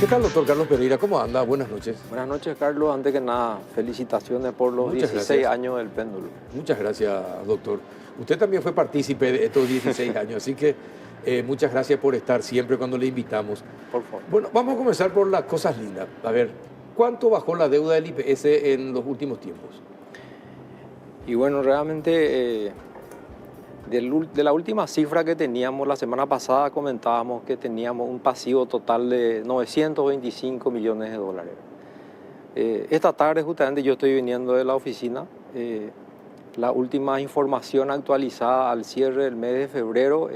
¿Qué tal, doctor Carlos Pereira? ¿Cómo anda? Buenas noches. Buenas noches, Carlos. Antes que nada, felicitaciones por los Muchas 16 gracias. años del péndulo. Muchas gracias, doctor. Usted también fue partícipe de estos 16 años, así que muchas gracias por estar siempre cuando le invitamos. Por favor. Bueno, vamos a comenzar por las cosas lindas. A ver, ¿cuánto bajó la deuda del IPS en los últimos tiempos? Y bueno, realmente de la última cifra que teníamos la semana pasada comentábamos que teníamos un pasivo total de 925 millones de dólares. Esta tarde justamente yo estoy viniendo de la oficina. La última información actualizada al cierre del mes de febrero,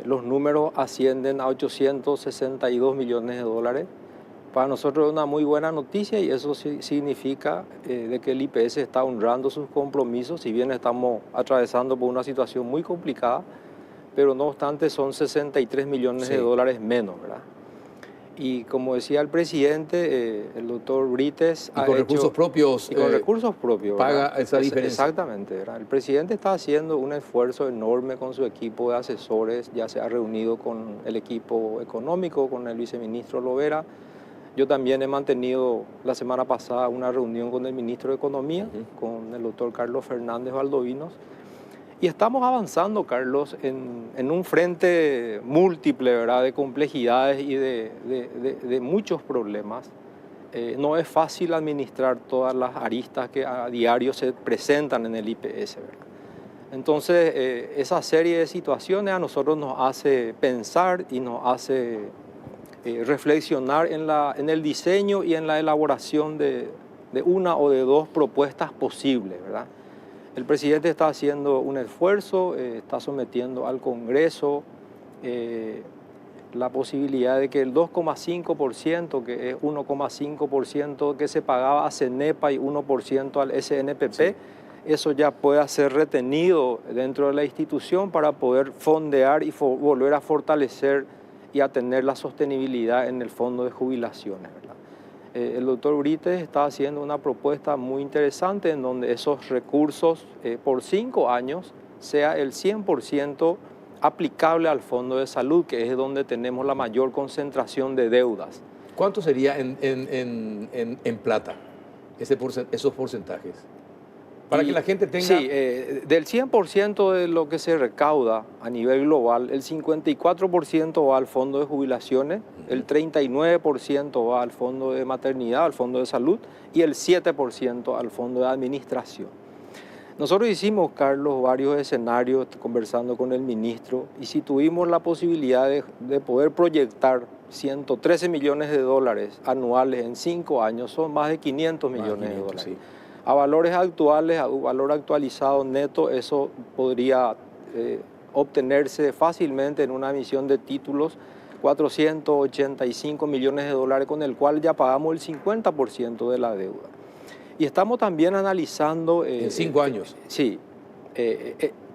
los números ascienden a 862 millones de dólares. Para nosotros es una muy buena noticia y eso significa de que el IPS está honrando sus compromisos, si bien estamos atravesando por una situación muy complicada, pero no obstante son 63 millones de dólares menos, ¿verdad? Y como decía el presidente, el doctor Brites... Y con recursos propios. Y con recursos propios. Paga ¿verdad? esa diferencia. Exactamente, ¿verdad? El presidente está haciendo un esfuerzo enorme con su equipo de asesores, ya se ha reunido con el equipo económico, con el viceministro Lovera. Yo también he mantenido la semana pasada una reunión con el ministro de Economía, con el doctor Carlos Fernández Valdovinos, y estamos avanzando, Carlos, en un frente múltiple, ¿verdad?, de complejidades y de muchos problemas. No es fácil administrar todas las aristas que a diario se presentan en el IPS, ¿verdad? Entonces, esa serie de situaciones a nosotros nos hace pensar y nos hace reflexionar en el diseño y en la elaboración de una o de dos propuestas posibles, ¿verdad? El presidente está haciendo un esfuerzo, está sometiendo al Congreso la posibilidad de que el 2,5%, que es 1,5% que se pagaba a CENEPA y 1% al SNPP, eso ya pueda ser retenido dentro de la institución para poder fondear y volver a fortalecer y a tener la sostenibilidad en el fondo de jubilaciones, ¿verdad? El doctor Brites está haciendo una propuesta muy interesante en donde esos recursos por 5 años sea el 100% aplicable al fondo de salud, que es donde tenemos la mayor concentración de deudas. ¿Cuánto sería en plata esos porcentajes? Para que la gente tenga... Sí, del 100% de lo que se recauda a nivel global, el 54% va al fondo de jubilaciones, el 39% va al fondo de maternidad, al fondo de salud, y el 7% al fondo de administración. Nosotros hicimos, Carlos, varios escenarios conversando con el ministro, y si tuvimos la posibilidad de poder proyectar 113 millones de dólares anuales en 5 años, son más de 500 millones de dólares. Sí. A valores actuales, a valor actualizado neto, eso podría obtenerse fácilmente en una emisión de títulos, 485 millones de dólares, con el cual ya pagamos el 50% de la deuda. Y estamos también analizando... ¿En 5 años? Sí,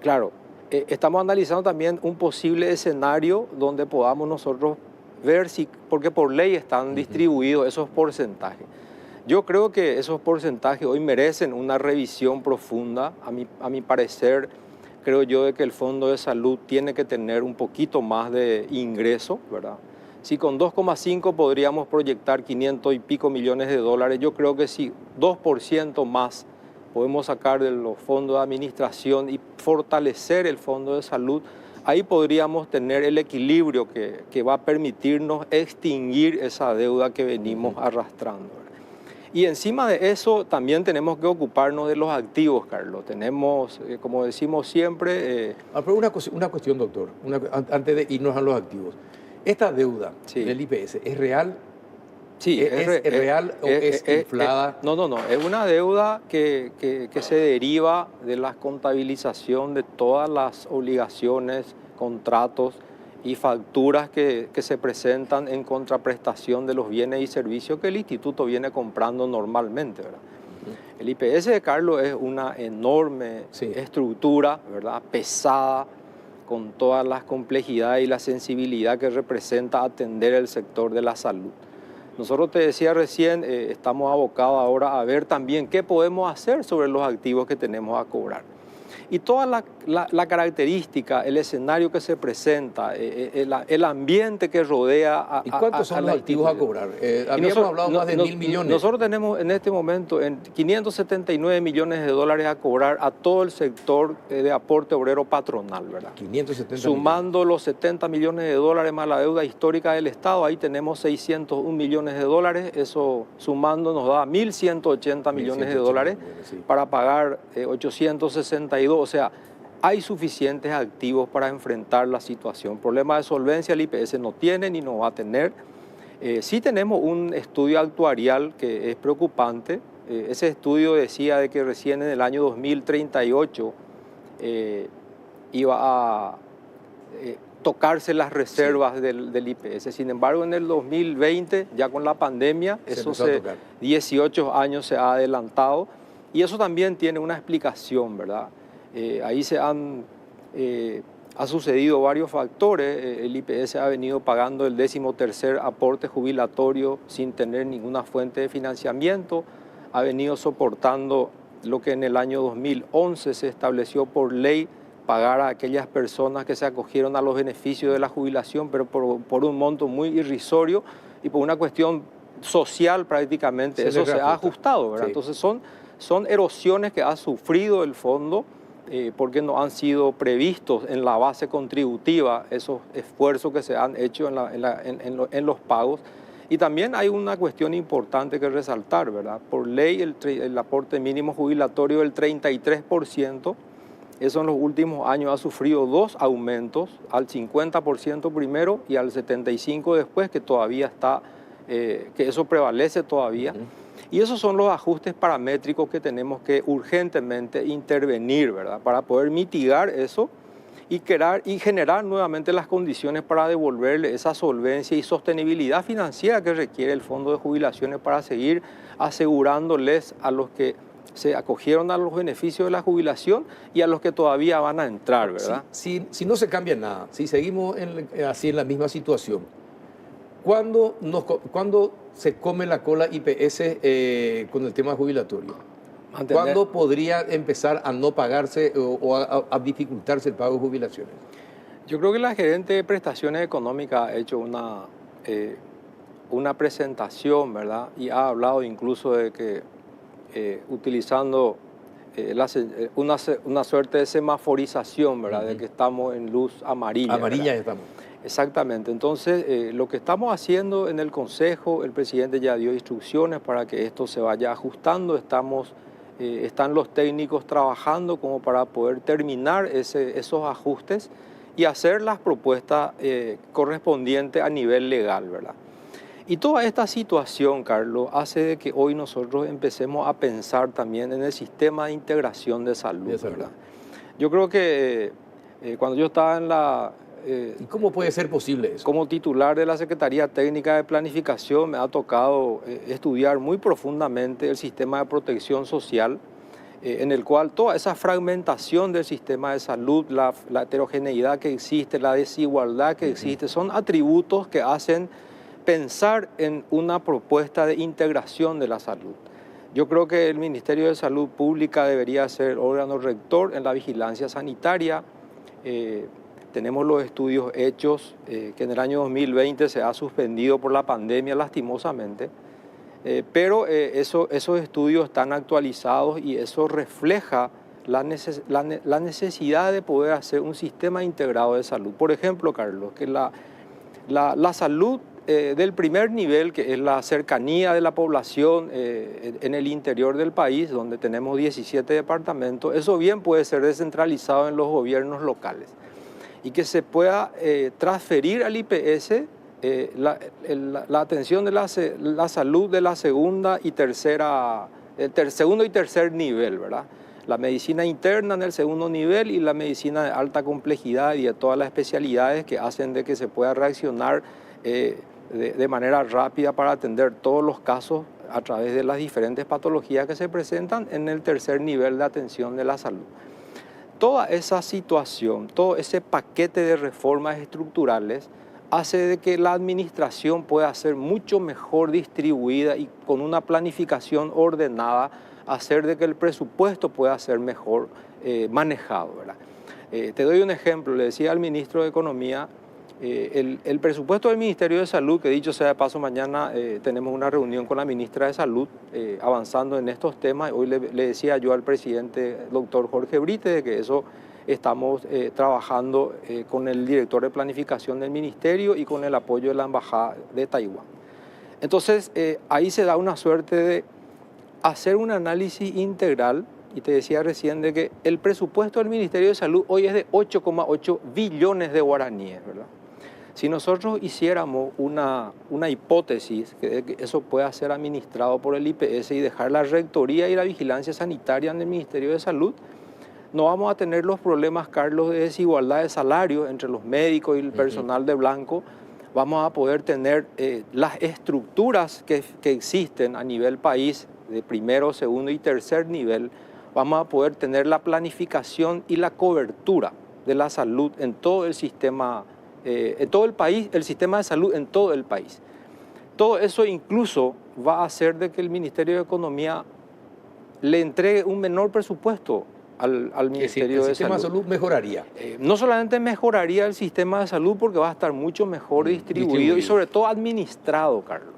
claro. Estamos analizando también un posible escenario donde podamos nosotros ver si, porque por ley están distribuidos esos porcentajes. Yo creo que esos porcentajes hoy merecen una revisión profunda. A mi parecer, creo yo de que el Fondo de Salud tiene que tener un poquito más de ingreso, ¿verdad? Si con 2,5 podríamos proyectar 500 y pico millones de dólares, yo creo que si 2% más podemos sacar de los fondos de administración y fortalecer el Fondo de Salud, ahí podríamos tener el equilibrio que va a permitirnos extinguir esa deuda que venimos arrastrando, ¿verdad? Y encima de eso también tenemos que ocuparnos de los activos, Carlos. Tenemos, como decimos siempre... Pero una cuestión, doctor, antes de irnos a los activos. ¿Esta deuda del IPS es real? Sí, ¿Es real o es inflada? No, es una deuda que se deriva de la contabilización de todas las obligaciones, contratos y facturas que se presentan en contraprestación de los bienes y servicios que el instituto viene comprando normalmente, ¿verdad? El IPS de Carlos es una enorme estructura, ¿verdad?, pesada, con todas las complejidades y la sensibilidad que representa atender el sector de la salud. Nosotros, te decía recién, estamos abocados ahora a ver también qué podemos hacer sobre los activos que tenemos a cobrar. Y toda la característica, el escenario que se presenta, el ambiente que rodea a... ¿Y cuántos son los activos a cobrar? Habíamos hablado más de 1.000 millones. Nosotros tenemos en este momento en 579 millones de dólares a cobrar a todo el sector de aporte obrero patronal, ¿verdad? 570 Sumando los 70 millones de dólares más la deuda histórica del Estado, ahí tenemos 601 millones de dólares, eso sumando nos da 1.180 millones de dólares sí, para pagar 862, o sea, hay suficientes activos para enfrentar la situación. Problema de solvencia el IPS no tiene ni no va a tener. Sí tenemos un estudio actuarial que es preocupante. Ese estudio decía de que recién en el año 2038 iba a tocarse las reservas sí, del IPS. Sin embargo, en el 2020, ya con la pandemia, eso 18 años se ha adelantado. Y eso también tiene una explicación, ¿verdad? Ahí ha sucedido varios factores. El IPS ha venido pagando el 13º aporte jubilatorio sin tener ninguna fuente de financiamiento. Ha venido soportando lo que en el año 2011 se estableció por ley, pagar a aquellas personas que se acogieron a los beneficios de la jubilación, pero por un monto muy irrisorio y por una cuestión social prácticamente. Eso se ha ajustado, ¿verdad? Sí. Entonces son erosiones que ha sufrido el fondo porque no han sido previstos en la base contributiva esos esfuerzos que se han hecho en los pagos. Y también hay una cuestión importante que resaltar, ¿verdad? Por ley el aporte mínimo jubilatorio del 33%, eso en los últimos años ha sufrido 2 aumentos, al 50% primero y al 75% después, que todavía está, que eso prevalece todavía. Y esos son los ajustes paramétricos que tenemos que urgentemente intervenir, ¿verdad? Para poder mitigar eso y generar nuevamente las condiciones para devolverle esa solvencia y sostenibilidad financiera que requiere el Fondo de Jubilaciones para seguir asegurándoles a los que se acogieron a los beneficios de la jubilación y a los que todavía van a entrar, ¿verdad? Si no se cambia nada, si seguimos así en la misma situación, ¿cuándo se come la cola IPS con el tema jubilatorio? ¿Cuándo podría empezar a no pagarse o a dificultarse el pago de jubilaciones? Yo creo que la gerente de prestaciones económicas ha hecho una presentación, ¿verdad? Y ha hablado incluso de que utilizando una suerte de semaforización, ¿verdad? De que estamos en luz amarilla. Amarilla ¿verdad? Ya estamos. Exactamente. Entonces, lo que estamos haciendo en el Consejo, el presidente ya dio instrucciones para que esto se vaya ajustando. Están los técnicos trabajando como para poder terminar esos ajustes y hacer las propuestas correspondientes a nivel legal, ¿verdad? Y toda esta situación, Carlos, hace de que hoy nosotros empecemos a pensar también en el sistema de integración de salud, ¿verdad? Yo creo que cuando yo estaba en la... ¿Y cómo puede ser posible eso? Como titular de la Secretaría Técnica de Planificación me ha tocado estudiar muy profundamente el sistema de protección social, en el cual toda esa fragmentación del sistema de salud, la heterogeneidad que existe, la desigualdad que existe, son atributos que hacen pensar en una propuesta de integración de la salud. Yo creo que el Ministerio de Salud Pública debería ser órgano rector en la vigilancia sanitaria. Tenemos los estudios hechos, que en el año 2020 se ha suspendido por la pandemia lastimosamente, pero esos estudios están actualizados y eso refleja la necesidad de poder hacer un sistema integrado de salud. Por ejemplo, Carlos, que la salud del primer nivel, que es la cercanía de la población en el interior del país, donde tenemos 17 departamentos, eso bien puede ser descentralizado en los gobiernos locales y que se pueda transferir al IPS la atención de la salud de la segundo y tercer nivel, ¿verdad? La medicina interna en el segundo nivel y la medicina de alta complejidad y de todas las especialidades que hacen de que se pueda reaccionar de manera rápida para atender todos los casos a través de las diferentes patologías que se presentan en el tercer nivel de atención de la salud. Toda esa situación, todo ese paquete de reformas estructurales hace de que la administración pueda ser mucho mejor distribuida y con una planificación ordenada, hacer de que el presupuesto pueda ser mejor manejado, ¿verdad? Te doy un ejemplo, le decía al ministro de Economía, el presupuesto del Ministerio de Salud, que dicho sea de paso, mañana tenemos una reunión con la ministra de Salud avanzando en estos temas. Hoy le decía yo al presidente, doctor Jorge Brite, de que eso estamos trabajando con el director de planificación del ministerio y con el apoyo de la Embajada de Taiwán. Entonces, ahí se da una suerte de hacer un análisis integral. Y te decía recién de que el presupuesto del Ministerio de Salud hoy es de 8,8 billones de guaraníes, ¿verdad? Si nosotros hiciéramos una hipótesis que eso pueda ser administrado por el IPS y dejar la rectoría y la vigilancia sanitaria en el Ministerio de Salud, no vamos a tener los problemas, Carlos, de desigualdad de salario entre los médicos y el personal de blanco. Vamos a poder tener las estructuras que existen a nivel país de primero, segundo y tercer nivel. Vamos a poder tener la planificación y la cobertura de la salud en todo el sistema, en todo el país, el sistema de salud en todo el país. Todo eso incluso va a hacer de que el Ministerio de Economía le entregue un menor presupuesto al Ministerio de Salud. El sistema de salud mejoraría. No solamente mejoraría el sistema de salud porque va a estar mucho mejor distribuido y sobre todo administrado, Carlos.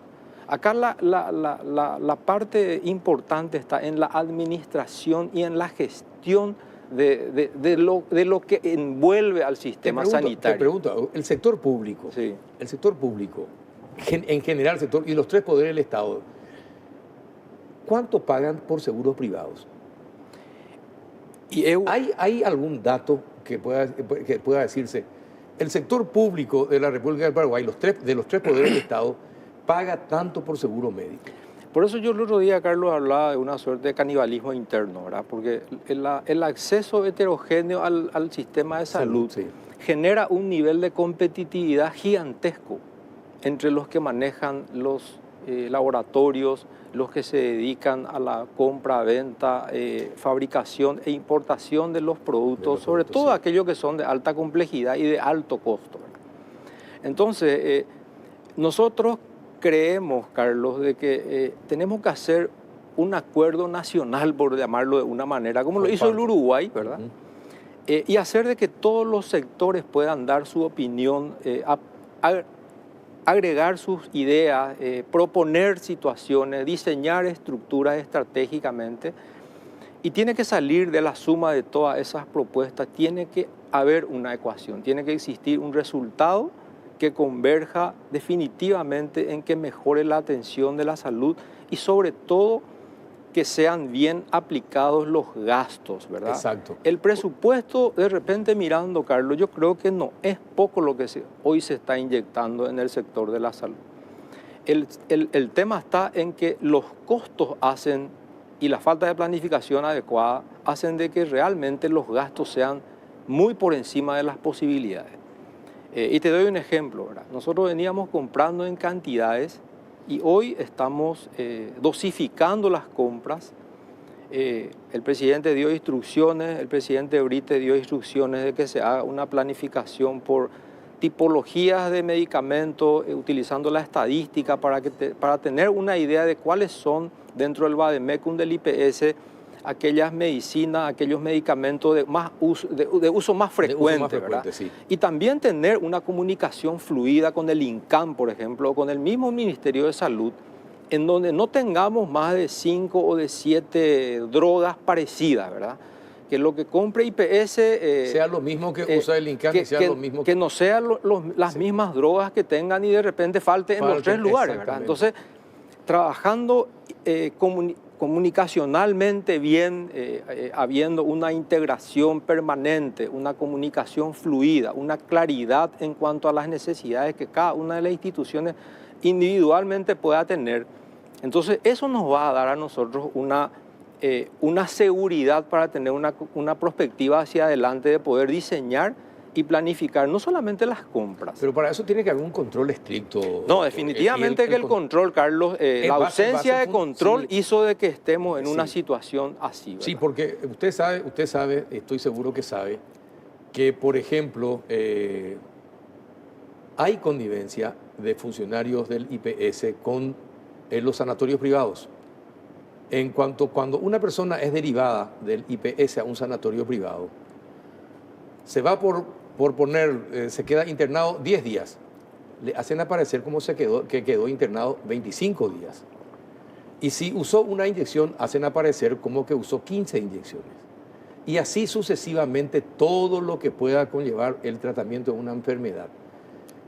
Acá la parte importante está en la administración y en la gestión de lo que envuelve al sistema sanitario. Te pregunto, el sector público, sí. El sector público, en general el sector y los tres poderes del Estado, ¿cuánto pagan por seguros privados? ¿Hay algún dato que pueda decirse? El sector público de la República del Paraguay, de los tres poderes del Estado, paga tanto por seguro médico. Por eso yo el otro día, Carlos, hablaba de una suerte de canibalismo interno, ¿verdad? Porque el acceso heterogéneo al sistema de salud sí. genera un nivel de competitividad gigantesco entre los que manejan los laboratorios, los que se dedican a la compra, venta, fabricación e importación de los productos, sobre todo sí. aquellos que son de alta complejidad y de alto costo, ¿verdad? Entonces, nosotros creemos, Carlos, de que tenemos que hacer un acuerdo nacional, por llamarlo de una manera, como lo hizo el Uruguay, ¿verdad? Y hacer de que todos los sectores puedan dar su opinión, agregar sus ideas, proponer situaciones, diseñar estructuras estratégicamente. Y tiene que salir de la suma de todas esas propuestas, tiene que haber una ecuación, tiene que existir un resultado que converja definitivamente en que mejore la atención de la salud y sobre todo que sean bien aplicados los gastos, ¿verdad? Exacto. El presupuesto, de repente mirando, Carlos, yo creo que no es poco lo que hoy se está inyectando en el sector de la salud. El tema está en que los costos hacen y la falta de planificación adecuada hacen de que realmente los gastos sean muy por encima de las posibilidades. Y te doy un ejemplo, ¿verdad? Nosotros veníamos comprando en cantidades y hoy estamos dosificando las compras. El presidente dio instrucciones, el presidente Brite dio instrucciones de que se haga una planificación por tipologías de medicamentos, utilizando la estadística para tener una idea de cuáles son dentro del Vademecum del IPS aquellas medicinas, aquellos medicamentos de uso más frecuente, ¿verdad? Sí. Y también tener una comunicación fluida con el INCAM, por ejemplo, o con el mismo Ministerio de Salud, en donde no tengamos más de 5 o de 7 drogas parecidas, ¿verdad? Que lo que compre IPS... sea lo mismo que usa el INCAM, que no sean las mismas drogas que tengan y de repente falte en los 3 lugares, ¿verdad? Entonces, trabajando comunicacionalmente bien, habiendo una integración permanente, una comunicación fluida, una claridad en cuanto a las necesidades que cada una de las instituciones individualmente pueda tener. Entonces, eso nos va a dar a nosotros una seguridad para tener una perspectiva hacia adelante de poder diseñar y planificar no solamente las compras. Pero para eso tiene que haber un control estricto. No, definitivamente que el control, Carlos, la ausencia de control hizo de que estemos en una situación así, ¿verdad? Sí, porque usted sabe, estoy seguro que sabe, que por ejemplo hay connivencia de funcionarios del IPS con los sanatorios privados. Cuando una persona es derivada del IPS a un sanatorio privado, se va por poner, se queda internado 10 días. Le hacen aparecer como que quedó internado 25 días. Y si usó una inyección, hacen aparecer como que usó 15 inyecciones. Y así sucesivamente todo lo que pueda conllevar el tratamiento de una enfermedad.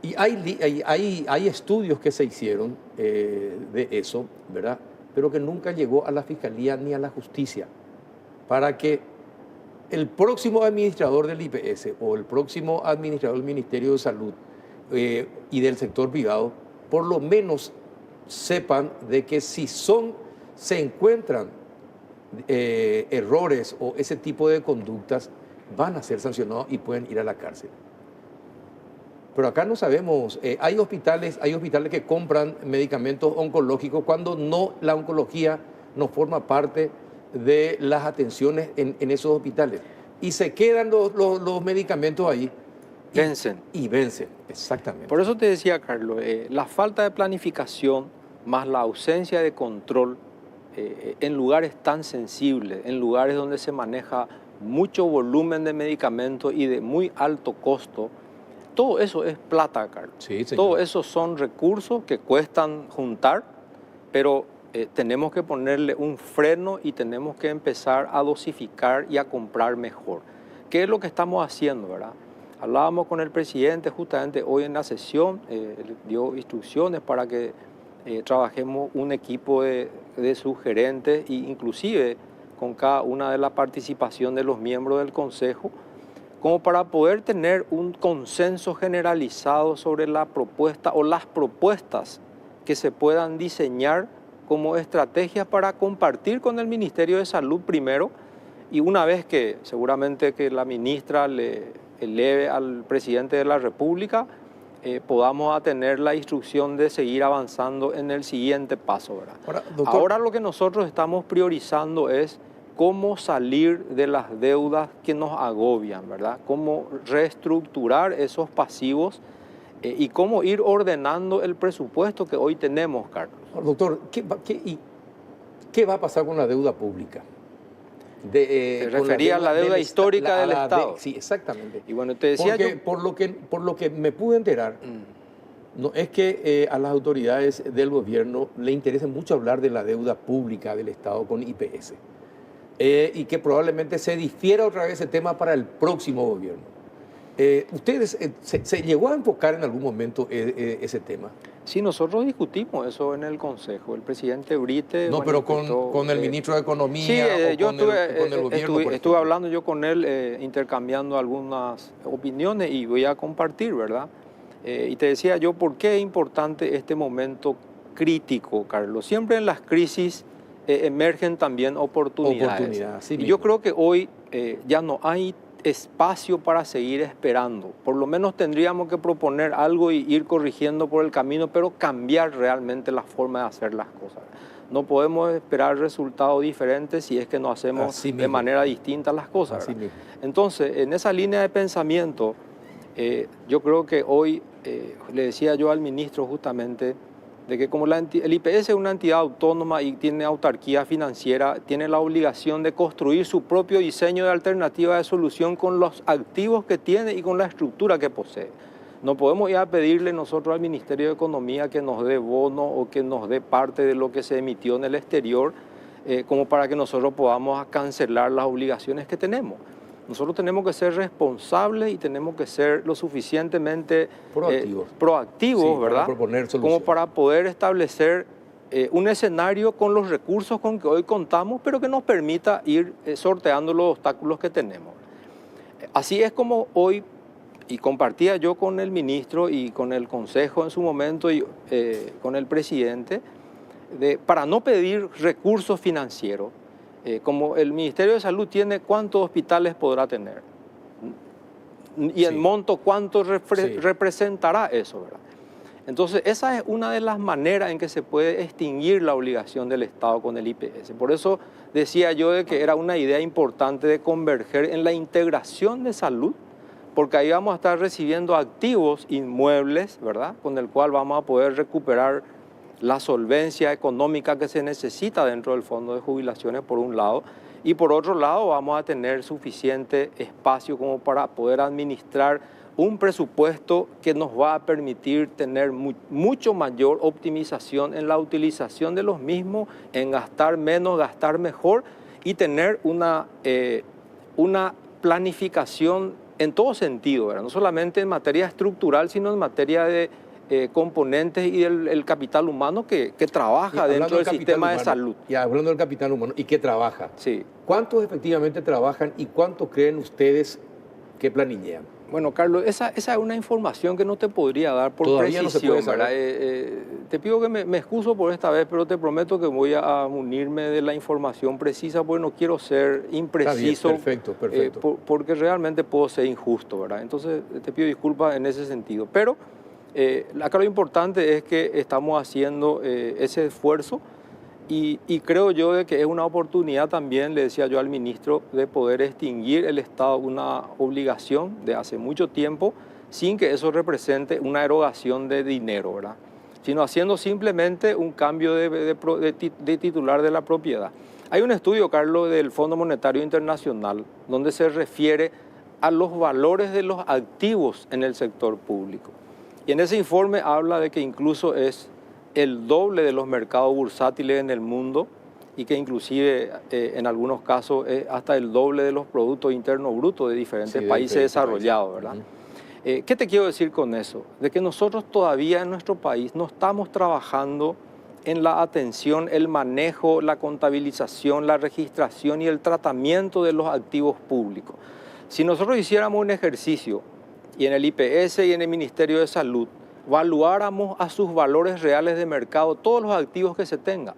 Y hay estudios que se hicieron de eso, ¿verdad? Pero que nunca llegó a la Fiscalía ni a la Justicia, para que el próximo administrador del IPS o el próximo administrador del Ministerio de Salud y del sector privado, por lo menos sepan de que si se encuentran errores o ese tipo de conductas, van a ser sancionados y pueden ir a la cárcel. Pero acá no sabemos, hay hospitales que compran medicamentos oncológicos cuando la oncología no forma parte de las atenciones en esos hospitales. Y se quedan los medicamentos ahí. Vencen. Y vencen, exactamente. Por eso te decía, Carlos, la falta de planificación más la ausencia de control en lugares tan sensibles, en lugares donde se maneja mucho volumen de medicamentos y de muy alto costo, todo eso es plata, Carlos. Sí, señor. Todo eso son recursos que cuestan juntar, pero tenemos que ponerle un freno y tenemos que empezar a dosificar y a comprar mejor. ¿Qué es lo que estamos haciendo, verdad? Hablábamos con el presidente justamente hoy en la sesión, dio instrucciones para que trabajemos un equipo de subgerentes e inclusive con cada una de la participación de los miembros del Consejo, como para poder tener un consenso generalizado sobre la propuesta o las propuestas que se puedan diseñar como estrategias para compartir con el Ministerio de Salud primero, y una vez que seguramente que la ministra le eleve al presidente de la República, podamos tener la instrucción de seguir avanzando en el siguiente paso, ¿verdad? Ahora lo que nosotros estamos priorizando es cómo salir de las deudas que nos agobian, ¿verdad? Cómo reestructurar esos pasivos y cómo ir ordenando el presupuesto que hoy tenemos, Carlos. Doctor, ¿qué va a pasar con la deuda pública? Se refería a la deuda histórica del Estado. Sí, exactamente. Y bueno, te decía por lo que me pude enterar, no es que a las autoridades del gobierno le interese mucho hablar de la deuda pública del Estado con IPS. Y que probablemente se difiera otra vez ese tema para el próximo gobierno. ¿Ustedes se llegó a enfocar en algún momento ese tema? Sí, nosotros discutimos eso en el Consejo. El presidente Brite... No, pero con el ministro de Economía sí, con el gobierno. Estuve hablando yo con él, intercambiando algunas opiniones y voy a compartir, ¿verdad? Y te decía yo, ¿por qué es importante este momento crítico, Carlos? Siempre en las crisis emergen también oportunidades. Sí, y yo creo que hoy ya no hay espacio para seguir esperando. Por lo menos tendríamos que proponer algo y ir corrigiendo por el camino, pero cambiar realmente la forma de hacer las cosas. No podemos esperar resultados diferentes si es que no hacemos de manera distinta las cosas. Entonces, en esa línea de pensamiento, yo creo que hoy, le decía yo al ministro justamente, de que como el IPS es una entidad autónoma y tiene autarquía financiera, tiene la obligación de construir su propio diseño de alternativa de solución con los activos que tiene y con la estructura que posee. No podemos ir a pedirle nosotros al Ministerio de Economía que nos dé bono o que nos dé parte de lo que se emitió en el exterior, como para que nosotros podamos cancelar las obligaciones que tenemos. Nosotros tenemos que ser responsables y tenemos que ser lo suficientemente proactivos, sí, ¿verdad? Como para poder establecer un escenario con los recursos con que hoy contamos, pero que nos permita ir sorteando los obstáculos que tenemos. Así es como hoy, y compartía yo con el ministro y con el Consejo en su momento y con el presidente, para no pedir recursos financieros, como el Ministerio de Salud tiene, ¿cuántos hospitales podrá tener? Y en monto, ¿cuánto representará eso, ¿verdad? Entonces, esa es una de las maneras en que se puede extinguir la obligación del Estado con el IPS. Por eso decía yo de que era una idea importante de converger en la integración de salud, porque ahí vamos a estar recibiendo activos inmuebles, ¿verdad? Con el cual vamos a poder recuperar la solvencia económica que se necesita dentro del fondo de jubilaciones, por un lado, Y por otro lado, vamos a tener suficiente espacio como para poder administrar un presupuesto que nos va a permitir tener mucho mayor optimización en la utilización de los mismos, en gastar menos, gastar mejor y tener una planificación en todo sentido, ¿verdad? No solamente en materia estructural, sino en materia de componentes y el capital humano que trabaja dentro del sistema de salud. Y hablando del capital humano, ¿y qué trabaja? Sí. ¿Cuántos efectivamente trabajan y cuántos creen ustedes que planillean? Bueno, Carlos, esa es una información que no te podría dar por Todavía precisión, no se puede ¿verdad? Te pido que me excuso por esta vez, pero te prometo que voy a munirme de la información precisa porque no quiero ser impreciso. Está bien, perfecto. Porque realmente puedo ser injusto, ¿verdad? Entonces, te pido disculpas en ese sentido. Pero acá lo importante es que estamos haciendo ese esfuerzo. Y creo yo de que es una oportunidad también, le decía yo al ministro, de poder extinguir el Estado, una obligación de hace mucho tiempo, sin que eso represente una erogación de dinero, ¿verdad? Sino haciendo simplemente un cambio de titular de la propiedad. Hay un estudio, Carlos, del Fondo Monetario Internacional, donde se refiere a los valores de los activos en el sector público. Y en ese informe habla de que incluso es el doble de los mercados bursátiles en el mundo y que inclusive en algunos casos es hasta el doble de los productos internos brutos de diferentes países desarrollados, ¿verdad? ¿Qué te quiero decir con eso? De que nosotros todavía en nuestro país no estamos trabajando en la atención, el manejo, la contabilización, la registración y el tratamiento de los activos públicos. Si nosotros hiciéramos un ejercicio y en el IPS y en el Ministerio de Salud valuáramos a sus valores reales de mercado todos los activos que se tengan,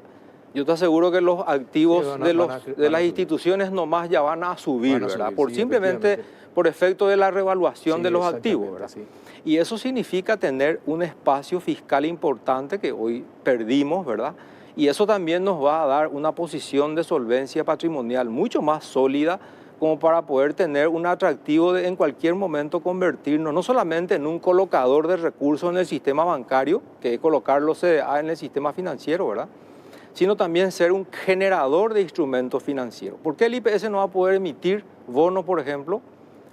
yo te aseguro que los activos de las instituciones nomás ya van a subir, ¿verdad? Simplemente por efecto de la revaluación de los activos, ¿verdad? Sí. Y eso significa tener un espacio fiscal importante que hoy perdimos, ¿verdad? Y eso también nos va a dar una posición de solvencia patrimonial mucho más sólida como para poder tener un atractivo de en cualquier momento convertirnos no solamente en un colocador de recursos en el sistema bancario, que es colocar los CDA en el sistema financiero, ¿verdad? Sino también ser un generador de instrumentos financieros. ¿Por qué el IPS no va a poder emitir bonos, por ejemplo,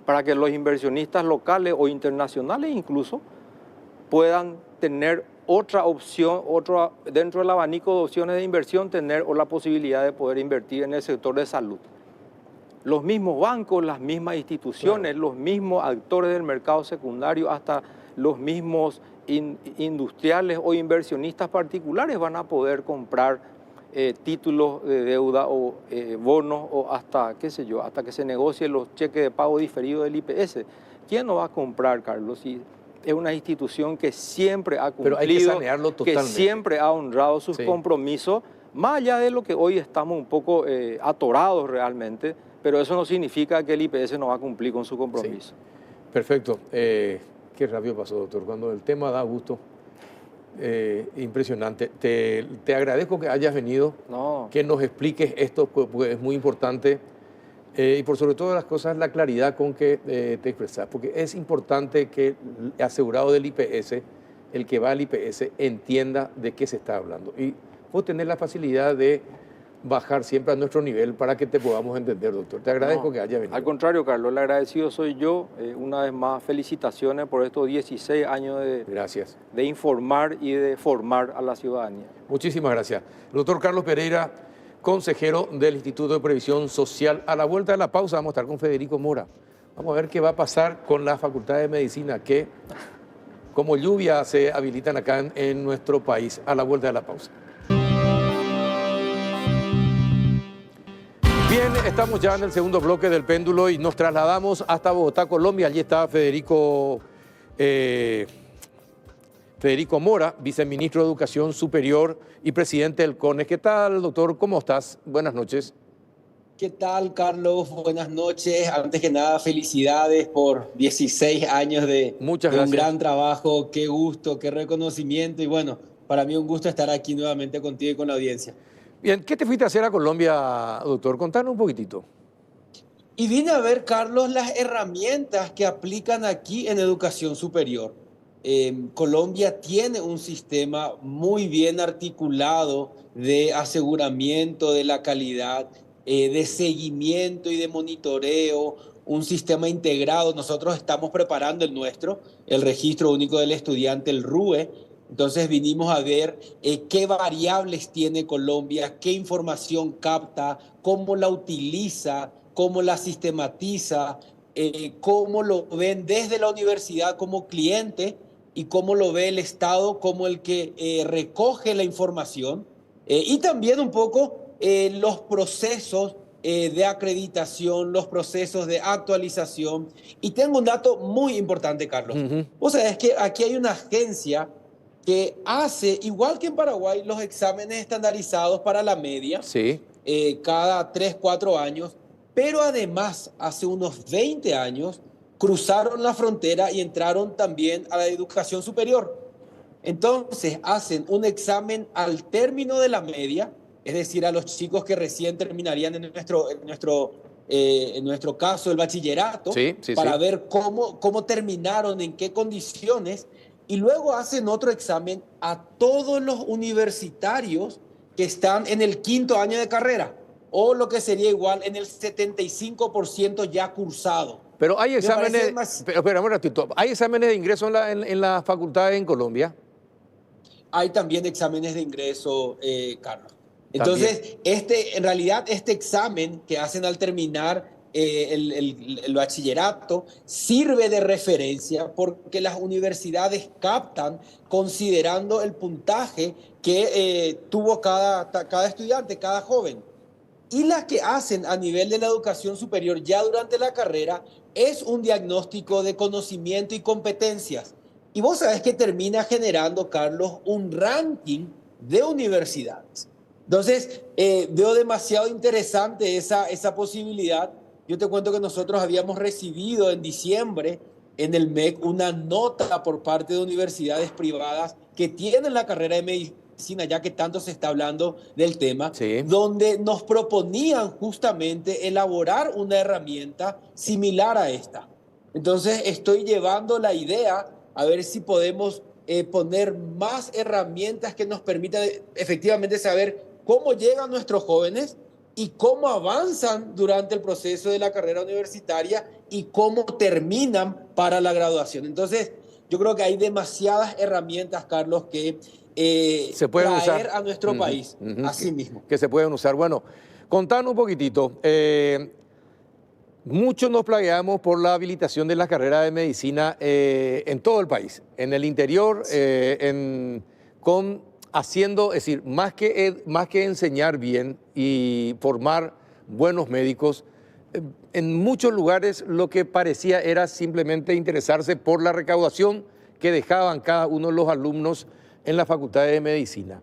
para que los inversionistas locales o internacionales incluso puedan tener otra opción, dentro del abanico de opciones de inversión, tener la posibilidad de poder invertir en el sector de salud? Los mismos bancos, las mismas instituciones, los mismos actores del mercado secundario, hasta los mismos industriales o inversionistas particulares van a poder comprar títulos de deuda o bonos o hasta, qué sé yo, hasta que se negocien los cheques de pago diferidos del IPS. ¿Quién no va a comprar, Carlos? Si es una institución que siempre ha cumplido, pero hay que sanearlo totalmente, que siempre ha honrado sus compromisos, más allá de lo que hoy estamos un poco atorados realmente, pero eso no significa que el IPS no va a cumplir con su compromiso. Sí. Perfecto. Qué rápido pasó, doctor. Cuando el tema da gusto, impresionante. Te agradezco que hayas venido, que nos expliques esto, porque es muy importante. Y por sobre todas las cosas, la claridad con que te expresas, porque es importante que el asegurado del IPS, el que va al IPS, entienda de qué se está hablando. Y vos tenés la facilidad de bajar siempre a nuestro nivel para que te podamos entender, doctor. Te agradezco que haya venido. Al contrario, Carlos, el agradecido soy yo. Una vez más, felicitaciones por estos 16 años de informar y de formar a la ciudadanía. Muchísimas gracias. Doctor Carlos Pereira, consejero del Instituto de Previsión Social. A la vuelta de la pausa vamos a estar con Federico Mora. Vamos a ver qué va a pasar con la Facultad de Medicina, que como lluvia se habilitan acá en nuestro país. A la vuelta de la pausa. Bien, estamos ya en el segundo bloque del péndulo y nos trasladamos hasta Bogotá, Colombia. Allí está Federico Mora, viceministro de Educación Superior y presidente del CONES. ¿Qué tal, doctor? ¿Cómo estás? Buenas noches. ¿Qué tal, Carlos? Buenas noches. Antes que nada, felicidades por 16 años de un gran trabajo. Qué gusto, qué reconocimiento. Y bueno, para mí un gusto estar aquí nuevamente contigo y con la audiencia. Bien, ¿qué te fuiste a hacer a Colombia, doctor? Contanos un poquitito. Y vine a ver, Carlos, las herramientas que aplican aquí en educación superior. Colombia tiene un sistema muy bien articulado de aseguramiento de la calidad de seguimiento y de monitoreo, un sistema integrado. Nosotros estamos preparando el nuestro, el Registro Único del Estudiante, el RUE. Entonces vinimos a ver qué variables tiene Colombia, qué información capta, cómo la utiliza, cómo la sistematiza, cómo lo ven desde la universidad como cliente y cómo lo ve el Estado como el que recoge la información, y también un poco los procesos de acreditación, los procesos de actualización. Y tengo un dato muy importante, Carlos. O sea, es que aquí hay una agencia que hace, igual que en Paraguay, los exámenes estandarizados para la media, sí. Cada 3, 4 años, pero además hace unos 20 años cruzaron la frontera y entraron también a la educación superior. Entonces hacen un examen al término de la media, es decir, a los chicos que recién terminarían en nuestro caso el bachillerato, para ver cómo terminaron, en qué condiciones, y luego hacen otro examen a todos los universitarios que están en el 5º año de carrera, o lo que sería igual en el 75% ya cursado. Pero hay exámenes, espera un ratito, ¿hay exámenes de ingreso en la facultad en Colombia? Hay también exámenes de ingreso, Carlos. Entonces, en realidad, este examen que hacen al terminar el bachillerato sirve de referencia porque las universidades captan considerando el puntaje que tuvo cada estudiante, cada joven. Y las que hacen a nivel de la educación superior ya durante la carrera es un diagnóstico de conocimiento y competencias. Y vos sabés que termina generando, Carlos, un ranking de universidades. Entonces, veo demasiado interesante esa posibilidad. Yo te cuento que nosotros habíamos recibido en diciembre en el MEC una nota por parte de universidades privadas que tienen la carrera de medicina, ya que tanto se está hablando del tema, donde nos proponían justamente elaborar una herramienta similar a esta. Entonces, estoy llevando la idea a ver si podemos poner más herramientas que nos permitan efectivamente saber cómo llegan nuestros jóvenes y cómo avanzan durante el proceso de la carrera universitaria y cómo terminan para la graduación. Entonces, yo creo que hay demasiadas herramientas, Carlos, que se pueden traer usar a nuestro país, así mismo. Que se pueden usar. Bueno, contanos un poquitito. Muchos nos plagueamos por la habilitación de la carrera de medicina en todo el país, en el interior, haciendo, es decir, más que enseñar bien y formar buenos médicos, en muchos lugares lo que parecía era simplemente interesarse por la recaudación que dejaban cada uno de los alumnos en la Facultad de Medicina.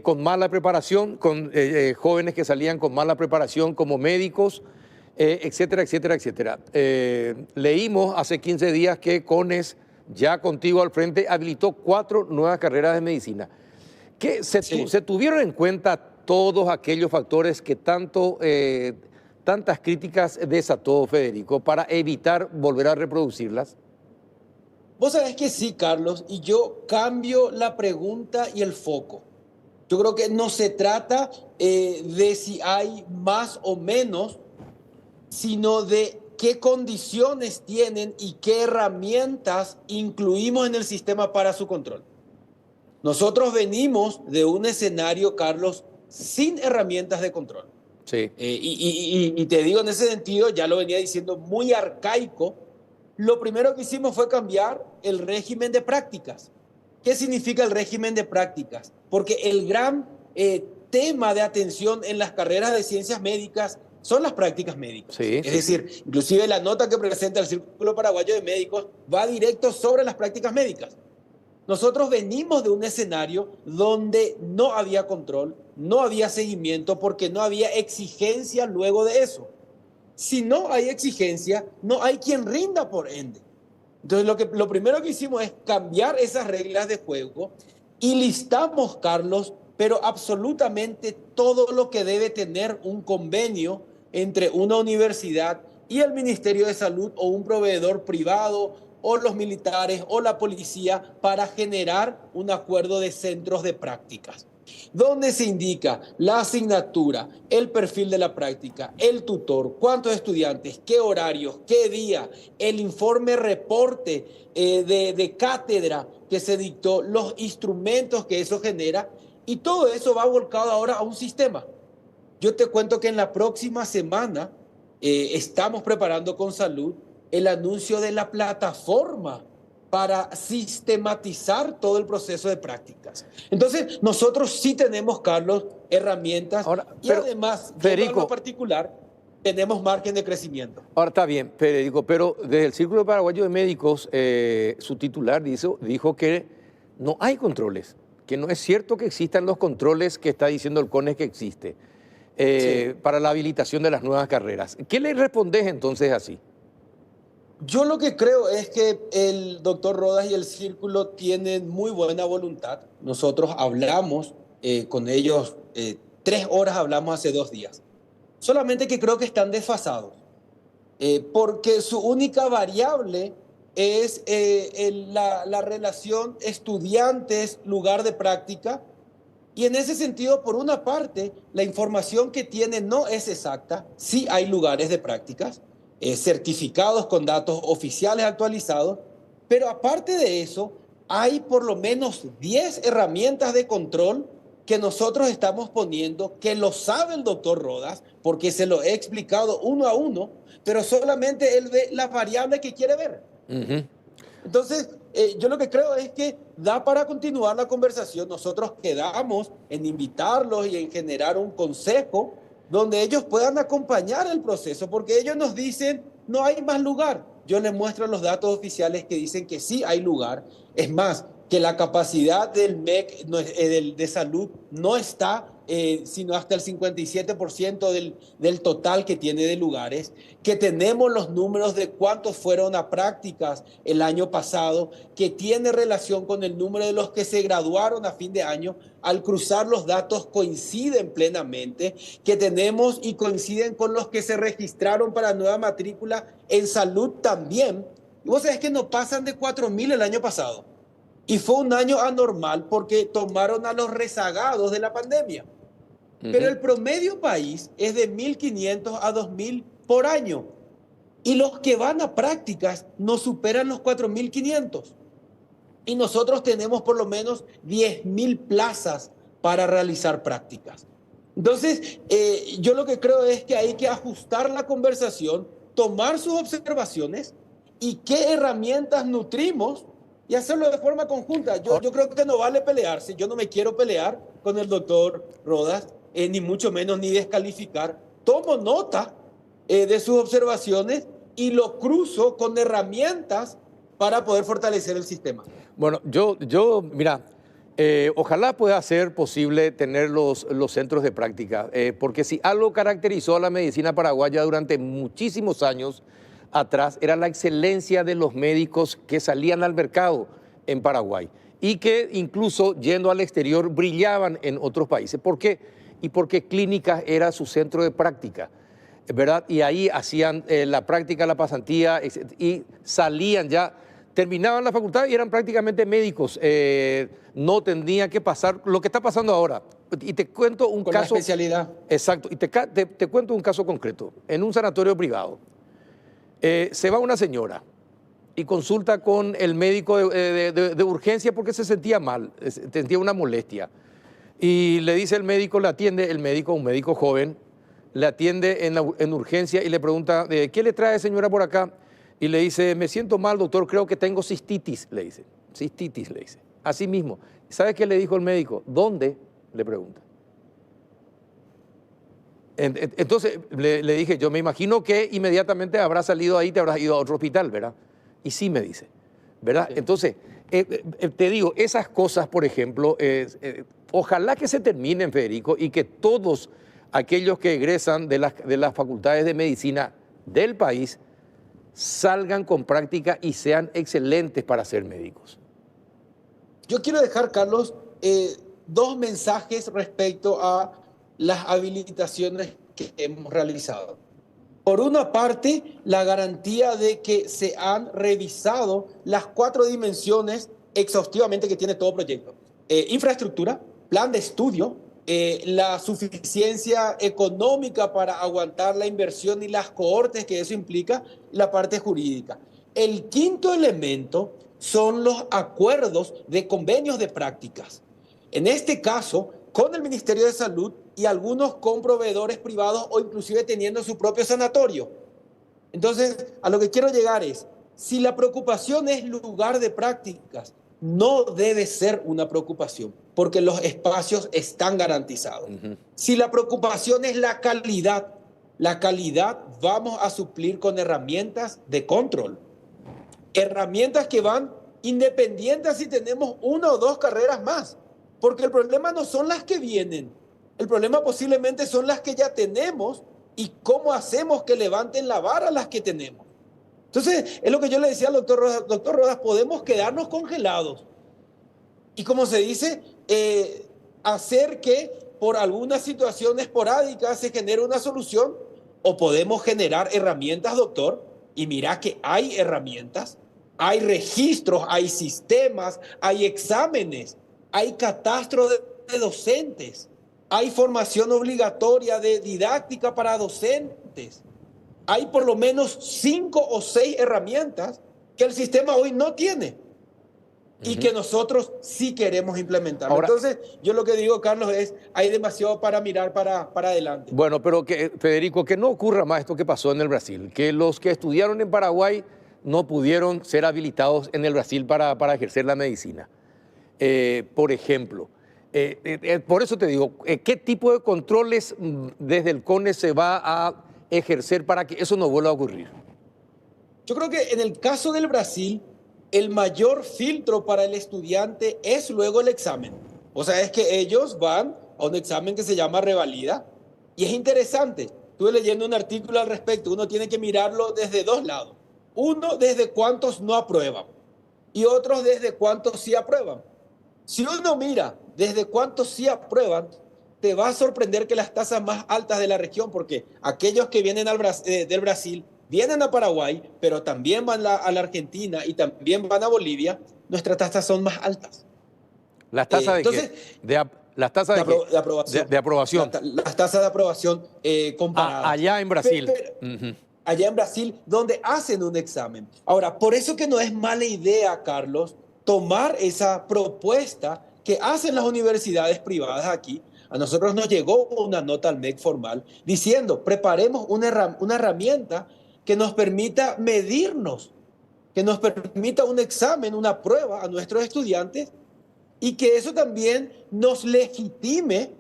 Con mala preparación, con jóvenes que salían con mala preparación como médicos, etcétera, etcétera, etcétera. Leímos hace 15 días que CONES, ya contigo al frente, habilitó 4 nuevas carreras de medicina. ¿Se tuvieron en cuenta todos aquellos factores que tantas críticas desató Federico para evitar volver a reproducirlas? Vos sabés que sí, Carlos, y yo cambio la pregunta y el foco. Yo creo que no se trata de si hay más o menos, sino de qué condiciones tienen y qué herramientas incluimos en el sistema para su control. Nosotros venimos de un escenario, Carlos, sin herramientas de control. Sí. Y te digo en ese sentido, ya lo venía diciendo, muy arcaico. Lo primero que hicimos fue cambiar el régimen de prácticas. ¿Qué significa el régimen de prácticas? Porque el gran tema de atención en las carreras de ciencias médicas son las prácticas médicas. Es decir, inclusive la nota que presenta el Círculo Paraguayo de Médicos va directo sobre las prácticas médicas. Nosotros venimos de un escenario donde no había control, no había seguimiento, porque no había exigencia luego de eso. Si no hay exigencia, no hay quien rinda por ende. Entonces, lo primero que hicimos es cambiar esas reglas de juego y listamos, Carlos, pero absolutamente todo lo que debe tener un convenio entre una universidad y el Ministerio de Salud o un proveedor privado o los militares o la policía para generar un acuerdo de centros de prácticas. donde se indica la asignatura, el perfil de la práctica, el tutor, cuántos estudiantes, qué horarios, qué día, el informe reporte de cátedra que se dictó, los instrumentos que eso genera, y todo eso va volcado ahora a un sistema. Yo te cuento que en la próxima semana estamos preparando con Salud el anuncio de la plataforma para sistematizar todo el proceso de prácticas. Entonces, nosotros sí tenemos, Carlos, herramientas ahora, y además, Federico, en lo particular, tenemos margen de crecimiento. Ahora está bien, Federico, pero desde el Círculo Paraguayo de Médicos, su titular dijo que no hay controles, que no es cierto que existan los controles que está diciendo el CONES que existe para la habilitación de las nuevas carreras. ¿Qué le respondes entonces así? Yo lo que creo es que el doctor Rodas y el Círculo tienen muy buena voluntad. Nosotros hablamos con ellos, 3 horas hablamos hace 2 días. Solamente que creo que están desfasados, porque su única variable es la relación estudiantes-lugar de práctica. Y en ese sentido, por una parte, la información que tiene no es exacta. Sí hay lugares de prácticas certificados con datos oficiales actualizados, pero aparte de eso, hay por lo menos 10 herramientas de control que nosotros estamos poniendo, que lo sabe el doctor Rodas, porque se lo he explicado uno a uno, pero solamente él ve las variables que quiere ver. Entonces, yo lo que creo es que da para continuar la conversación. Nosotros quedamos en invitarlos y en generar un consejo donde ellos puedan acompañar el proceso, porque ellos nos dicen, no hay más lugar. Yo les muestro los datos oficiales que dicen que sí hay lugar. Es más, que la capacidad del MEC de salud no está sino hasta el 57% del total que tiene de lugares, que tenemos los números de cuántos fueron a prácticas el año pasado, que tiene relación con el número de los que se graduaron a fin de año. Al cruzar los datos coinciden plenamente, que tenemos y coinciden con los que se registraron para nueva matrícula en salud también. Y vos sabés que no pasan de 4.000 el año pasado. Y fue un año anormal porque tomaron a los rezagados de la pandemia. Pero el promedio país es de 1.500 a 2.000 por año. Y los que van a prácticas no superan los 4.500. Y nosotros tenemos por lo menos 10.000 plazas para realizar prácticas. Entonces, yo lo que creo es que hay que ajustar la conversación, tomar sus observaciones y qué herramientas nutrimos y hacerlo de forma conjunta. Yo creo que no vale pelearse. Yo no me quiero pelear con el doctor Rodas, ni mucho menos ni descalificar. Tomo nota de sus observaciones y lo cruzo con herramientas para poder fortalecer el sistema. Bueno, mira, ojalá pueda ser posible tener los centros de práctica, porque si algo caracterizó a la medicina paraguaya durante muchísimos años atrás era la excelencia de los médicos que salían al mercado en Paraguay y que incluso yendo al exterior brillaban en otros países. ¿Por qué? Y porque Clínicas era su centro de práctica, ¿verdad? Y ahí hacían la práctica, la pasantía y salían ya, terminaban la facultad y eran prácticamente médicos. No tendría que pasar lo que está pasando ahora. Y te cuento un caso. Con la especialidad. Exacto. Y te cuento un caso concreto. En un sanatorio privado, se va una señora y consulta con el médico de urgencia porque se sentía mal, sentía una molestia. Y le dice el médico, le atiende el médico, un médico joven, le atiende en urgencia y le pregunta, ¿qué le trae señora por acá? Y le dice, me siento mal, doctor, creo que tengo cistitis, le dice. Cistitis, le dice. Así mismo. ¿Sabe qué le dijo el médico? ¿Dónde? Le pregunta. Entonces le dije, yo me imagino que inmediatamente habrás salido ahí, te habrás ido a otro hospital, ¿verdad? Y sí me dice, ¿verdad? Sí. Entonces, te digo, esas cosas, por ejemplo, ojalá que se terminen, Federico, y que todos aquellos que egresan de las facultades de medicina del país salgan con práctica y sean excelentes para ser médicos. Yo quiero dejar, Carlos, 2 mensajes respecto a las habilitaciones que hemos realizado. Por una parte, la garantía de que se han revisado las 4 dimensiones exhaustivamente que tiene todo proyecto. Infraestructura, plan de estudio, la suficiencia económica para aguantar la inversión y las cohortes que eso implica, la parte jurídica. El quinto elemento son los acuerdos de convenios de prácticas. En este caso, con el Ministerio de Salud y algunos con proveedores privados o inclusive teniendo su propio sanatorio. Entonces, a lo que quiero llegar es, si la preocupación es lugar de prácticas, no debe ser una preocupación, porque los espacios están garantizados. Si la preocupación es la calidad vamos a suplir con herramientas de control. Herramientas que van independientes si tenemos una o dos carreras más, porque el problema no son las que vienen, el problema posiblemente son las que ya tenemos y cómo hacemos que levanten la vara las que tenemos. Entonces, es lo que yo le decía al doctor Rodas, podemos quedarnos congelados y, como se dice, hacer que por alguna situación esporádica se genere una solución, o podemos generar herramientas, doctor, y mira que hay herramientas, hay registros, hay sistemas, hay exámenes, hay catastro de docentes, hay formación obligatoria de didáctica para docentes. Hay por lo menos 5 o 6 herramientas que el sistema hoy no tiene y que nosotros sí queremos implementar. Ahora, entonces, yo lo que digo, Carlos, es hay demasiado para mirar para adelante. Bueno, pero Federico, que no ocurra más esto que pasó en el Brasil, que los que estudiaron en Paraguay no pudieron ser habilitados en el Brasil para ejercer la medicina. Por ejemplo, por eso te digo, ¿qué tipo de controles desde el CONE se va a ejercer para que eso no vuelva a ocurrir? Yo creo que en el caso del Brasil, el mayor filtro para el estudiante es luego el examen. O sea, es que ellos van a un examen que se llama revalida. Y es interesante, estuve leyendo un artículo al respecto, uno tiene que mirarlo desde dos lados. Uno, desde cuántos no aprueban, y otros desde cuántos sí aprueban. Si uno mira desde cuántos sí aprueban, te va a sorprender que las tasas más altas de la región, porque aquellos que vienen del Brasil vienen a Paraguay, pero también van a la Argentina y también van a Bolivia, nuestras tasas son más altas. ¿Las tasas de entonces, qué? ¿Las tasas de aprobación? De aprobación. Las tasas de aprobación comparadas. Allá en Brasil. Allá en Brasil, donde hacen un examen. Ahora, por eso que no es mala idea, Carlos, tomar esa propuesta que hacen las universidades privadas aquí. A nosotros nos llegó una nota al MEC formal diciendo, preparemos una herramienta que nos permita medirnos, que nos permita un examen, una prueba a nuestros estudiantes y que eso también nos legitime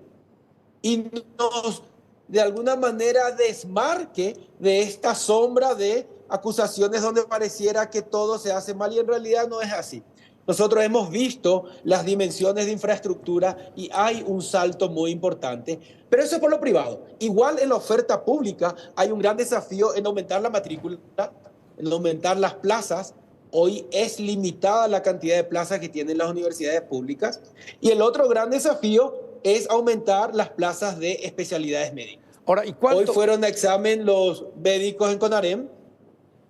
y nos, de alguna manera, desmarque de esta sombra de acusaciones donde pareciera que todo se hace mal y en realidad no es así. Nosotros hemos visto las dimensiones de infraestructura y hay un salto muy importante, pero eso es por lo privado. Igual en la oferta pública hay un gran desafío en aumentar la matrícula, en aumentar las plazas. Hoy es limitada la cantidad de plazas que tienen las universidades públicas. Y el otro gran desafío es aumentar las plazas de especialidades médicas. Ahora, ¿y cuánto? Hoy fueron a examen los médicos en CONAREM.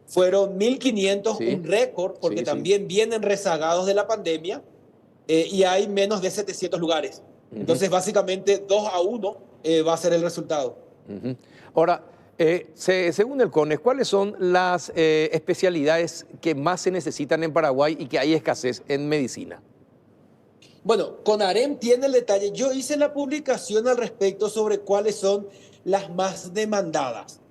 Fueron 1.500, sí, un récord, porque también vienen rezagados de la pandemia y hay menos de 700 lugares. Entonces, básicamente, 2-1 va a ser el resultado. Ahora, según el CONES, ¿cuáles son las especialidades que más se necesitan en Paraguay y que hay escasez en medicina? Bueno, CONAREM tiene el detalle. Yo hice la publicación al respecto sobre cuáles son las más demandadas.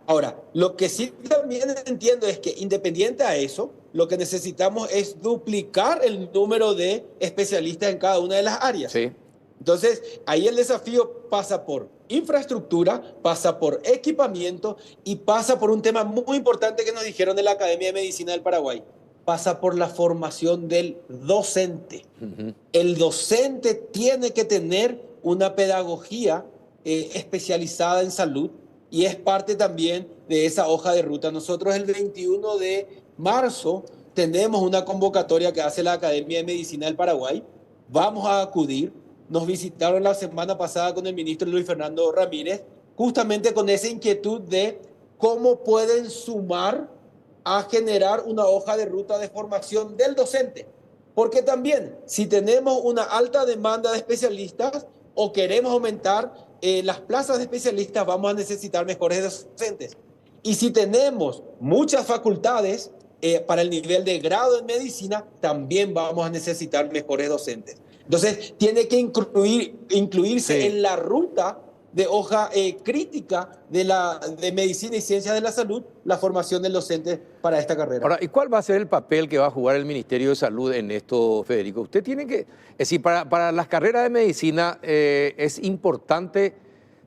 Ahora, lo que sí también entiendo es que, independiente a eso, lo que necesitamos es duplicar el número de especialistas en cada una de las áreas. Sí. Entonces, ahí el desafío pasa por infraestructura, pasa por equipamiento y pasa por un tema muy importante que nos dijeron de la Academia de Medicina del Paraguay. Pasa por la formación del docente. El docente tiene que tener una pedagogía especializada en salud, y es parte también de esa hoja de ruta. Nosotros el 21 de marzo tenemos una convocatoria que hace la Academia de Medicina del Paraguay. Vamos a acudir. Nos visitaron la semana pasada con el ministro Luis Fernando Ramírez, justamente con esa inquietud de cómo pueden sumar a generar una hoja de ruta de formación del docente. Porque también, si tenemos una alta demanda de especialistas o queremos aumentar las plazas de especialistas, vamos a necesitar mejores docentes. Y si tenemos muchas facultades para el nivel de grado en medicina, también vamos a necesitar mejores docentes. Entonces, tiene que incluirse en la ruta de hoja crítica de medicina y ciencias de la salud, la formación del docente para esta carrera. Ahora, ¿y cuál va a ser el papel que va a jugar el Ministerio de Salud en esto, Federico? Usted tiene que, es decir, para las carreras de medicina es importante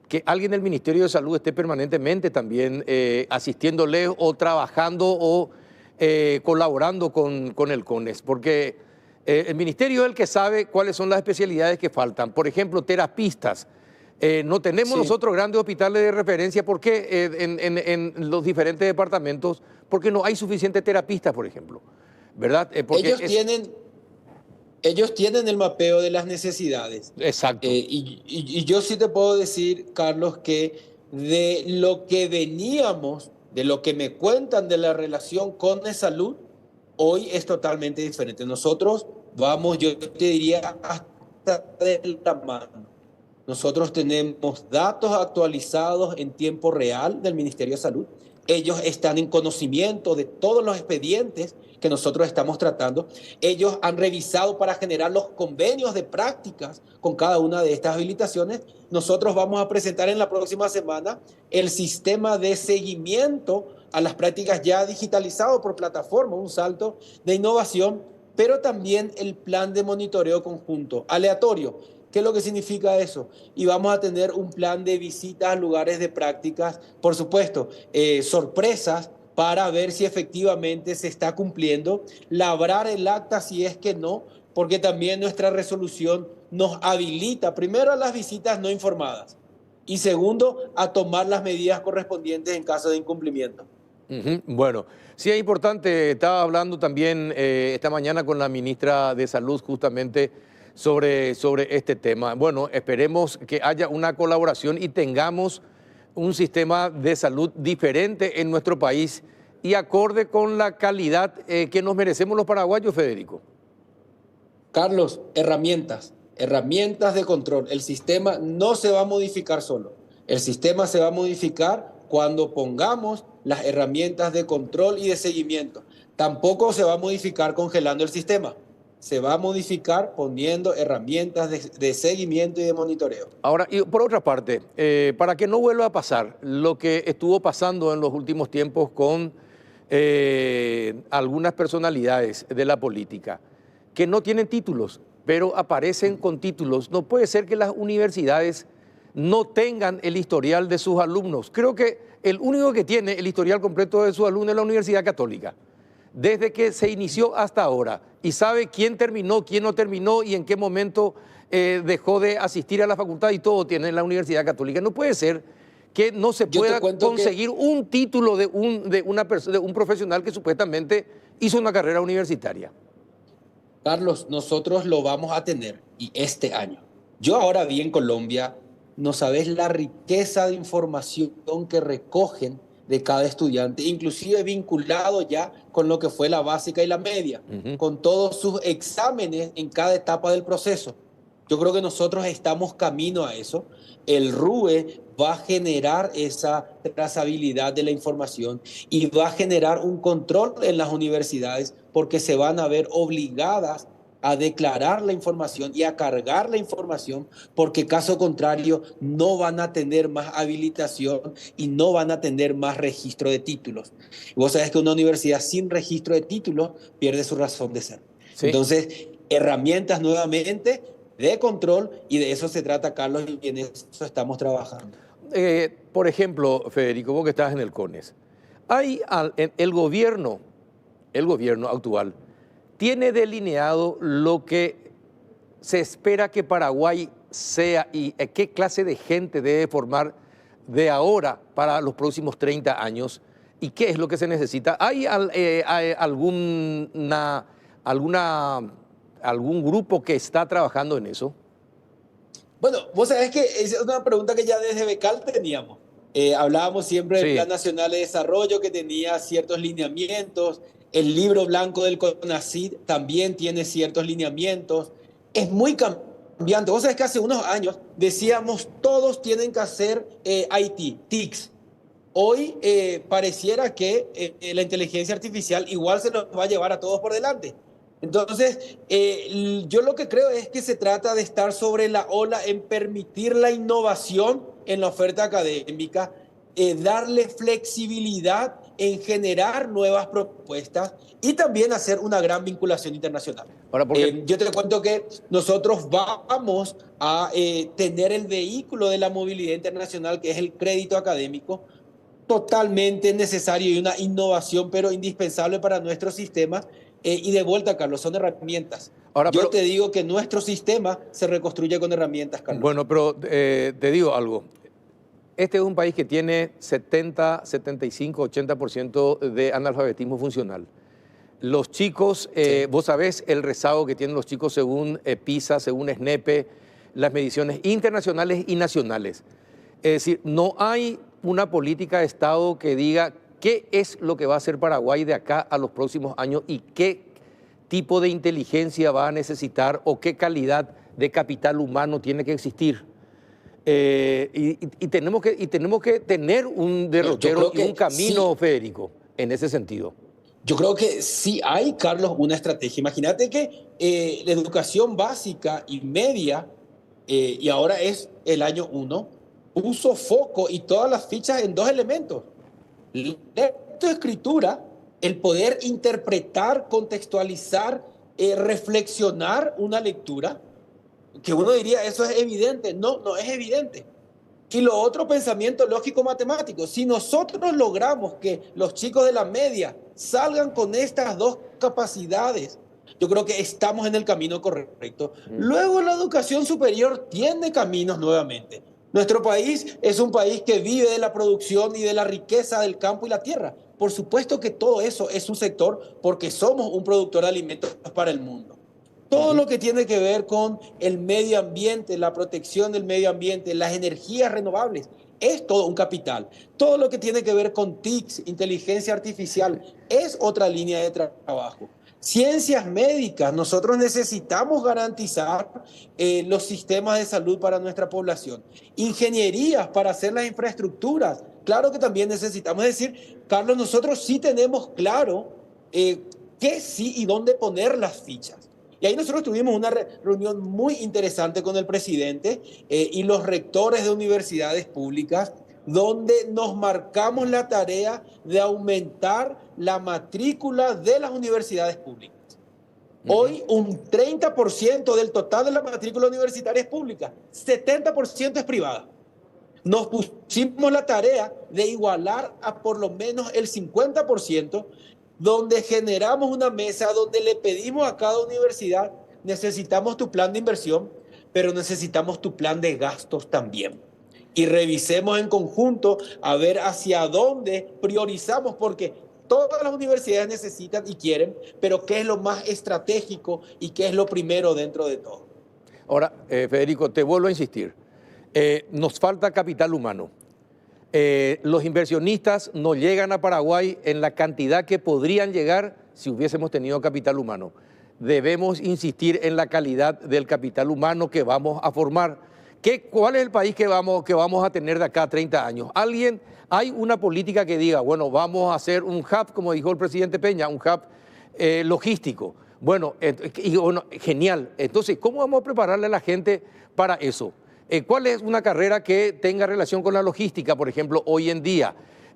que alguien del Ministerio de Salud esté permanentemente también asistiéndole o trabajando o colaborando con el CONES, porque el Ministerio es el que sabe cuáles son las especialidades que faltan. Por ejemplo, terapistas. No tenemos nosotros grandes hospitales de referencia. ¿Por qué en los diferentes departamentos? Porque no hay suficientes terapistas, por ejemplo, ¿verdad? Porque ellos tienen el mapeo de las necesidades. Exacto. Y yo sí te puedo decir, Carlos, que de lo que veníamos, de lo que me cuentan de la relación con salud, hoy es totalmente diferente. Nosotros vamos, yo te diría, hasta de la mano. Nosotros tenemos datos actualizados en tiempo real del Ministerio de Salud. Ellos están en conocimiento de todos los expedientes que nosotros estamos tratando. Ellos han revisado para generar los convenios de prácticas con cada una de estas habilitaciones. Nosotros vamos a presentar en la próxima semana el sistema de seguimiento a las prácticas ya digitalizado por plataforma, un salto de innovación, pero también el plan de monitoreo conjunto, aleatorio. ¿Qué es lo que significa eso? Y vamos a tener un plan de visitas a lugares de prácticas, por supuesto, sorpresas para ver si efectivamente se está cumpliendo, labrar el acta si es que no, porque también nuestra resolución nos habilita, primero, a las visitas no informadas y segundo, a tomar las medidas correspondientes en caso de incumplimiento. Bueno, sí es importante, estaba hablando también esta mañana con la ministra de Salud justamente sobre este tema. Bueno, esperemos que haya una colaboración y tengamos un sistema de salud diferente en nuestro país y acorde con la calidad que nos merecemos los paraguayos, Federico. Carlos, herramientas de control. El sistema no se va a modificar solo. El sistema se va a modificar cuando pongamos las herramientas de control y de seguimiento. Tampoco se va a modificar congelando el sistema. Se va a modificar poniendo herramientas de seguimiento y de monitoreo. Ahora, y por otra parte, para que no vuelva a pasar lo que estuvo pasando en los últimos tiempos con algunas personalidades de la política, que no tienen títulos, pero aparecen con títulos. No puede ser que las universidades no tengan el historial de sus alumnos. Creo que el único que tiene el historial completo de sus alumnos es la Universidad Católica, desde que se inició hasta ahora, y sabe quién terminó, quién no terminó y en qué momento dejó de asistir a la facultad, y todo tiene la Universidad Católica. No puede ser que no se pueda conseguir un título de un profesional que supuestamente hizo una carrera universitaria. Carlos, nosotros lo vamos a tener, y este año. Yo ahora vi en Colombia, no sabes la riqueza de información que recogen de cada estudiante, inclusive vinculado ya con lo que fue la básica y la media, con todos sus exámenes en cada etapa del proceso. Yo creo que nosotros estamos camino a eso. El RUE va a generar esa trazabilidad de la información y va a generar un control en las universidades, porque se van a ver obligadas a declarar la información y a cargar la información, porque caso contrario no van a tener más habilitación y no van a tener más registro de títulos. Y vos sabés que una universidad sin registro de títulos pierde su razón de ser. Sí. Entonces, herramientas nuevamente de control, y de eso se trata, Carlos, y en eso estamos trabajando. Por ejemplo, Federico, vos que estás en el CONES, el gobierno actual tiene delineado lo que se espera que Paraguay sea y qué clase de gente debe formar de ahora para los próximos 30 años y qué es lo que se necesita. ¿Hay algún grupo que está trabajando en eso? Bueno, vos sabés que es una pregunta que ya desde Becal teníamos. Hablábamos siempre del Plan Nacional de Desarrollo, que tenía ciertos lineamientos. El libro blanco del CONACYT también tiene ciertos lineamientos. Es muy cambiante. Vos sabés que hace unos años decíamos todos tienen que hacer IT, TICS. Hoy pareciera que la inteligencia artificial igual se nos va a llevar a todos por delante. Entonces, yo lo que creo es que se trata de estar sobre la ola en permitir la innovación en la oferta académica, darle flexibilidad en generar nuevas propuestas y también hacer una gran vinculación internacional. Ahora, yo te cuento que nosotros vamos a tener el vehículo de la movilidad internacional, que es el crédito académico, totalmente necesario y una innovación, pero indispensable para nuestro sistema. Y de vuelta, Carlos, son herramientas. Ahora, yo te digo que nuestro sistema se reconstruye con herramientas, Carlos. Bueno, pero te digo algo. Este es un país que tiene 70, 75, 80% de analfabetismo funcional. Los chicos, sí. Vos sabés el rezago que tienen los chicos según PISA, según SNEPE, las mediciones internacionales y nacionales. Es decir, no hay una política de Estado que diga qué es lo que va a hacer Paraguay de acá a los próximos años y qué tipo de inteligencia va a necesitar o qué calidad de capital humano tiene que existir. Y tenemos que tener un derrotero y un camino, sí. Federico, en ese sentido. Yo creo que sí hay, Carlos, una estrategia. Imagínate que la educación básica y media, y ahora es el año 1, puso foco y todas las fichas en 2 elementos. Lectoescritura, el poder interpretar, contextualizar, reflexionar una lectura, que uno diría, eso es evidente. No, no es evidente. Y lo otro, pensamiento lógico-matemático. Si nosotros logramos que los chicos de la media salgan con estas 2 capacidades, yo creo que estamos en el camino correcto. Luego la educación superior tiene caminos nuevamente. Nuestro país es un país que vive de la producción y de la riqueza del campo y la tierra. Por supuesto que todo eso es un sector porque somos un productor de alimentos para el mundo. Todo lo que tiene que ver con el medio ambiente, la protección del medio ambiente, las energías renovables, es todo un capital. Todo lo que tiene que ver con TICS, inteligencia artificial, es otra línea de trabajo. Ciencias médicas, nosotros necesitamos garantizar los sistemas de salud para nuestra población. Ingenierías para hacer las infraestructuras, claro que también necesitamos. Es decir, Carlos, nosotros sí tenemos claro qué sí y dónde poner las fichas. Y ahí nosotros tuvimos una reunión muy interesante con el presidente y los rectores de universidades públicas, donde nos marcamos la tarea de aumentar la matrícula de las universidades públicas. Hoy un 30% del total de la matrícula universitaria es pública, 70% es privada. Nos pusimos la tarea de igualar a por lo menos el 50%, donde generamos una mesa donde le pedimos a cada universidad, necesitamos tu plan de inversión, pero necesitamos tu plan de gastos también. Y revisemos en conjunto a ver hacia dónde priorizamos, porque todas las universidades necesitan y quieren, pero qué es lo más estratégico y qué es lo primero dentro de todo. Ahora, Federico, te vuelvo a insistir, nos falta capital humano. Los inversionistas no llegan a Paraguay en la cantidad que podrían llegar si hubiésemos tenido capital humano. Debemos insistir en la calidad del capital humano que vamos a formar. ¿Cuál es el país que vamos a tener de acá a 30 años? ¿Hay una política que diga, bueno, vamos a hacer un hub, como dijo el presidente Peña, un hub logístico? Bueno, genial. Entonces, ¿cómo vamos a prepararle a la gente para eso? ¿Cuál es una carrera que tenga relación con la logística, por ejemplo, hoy en día,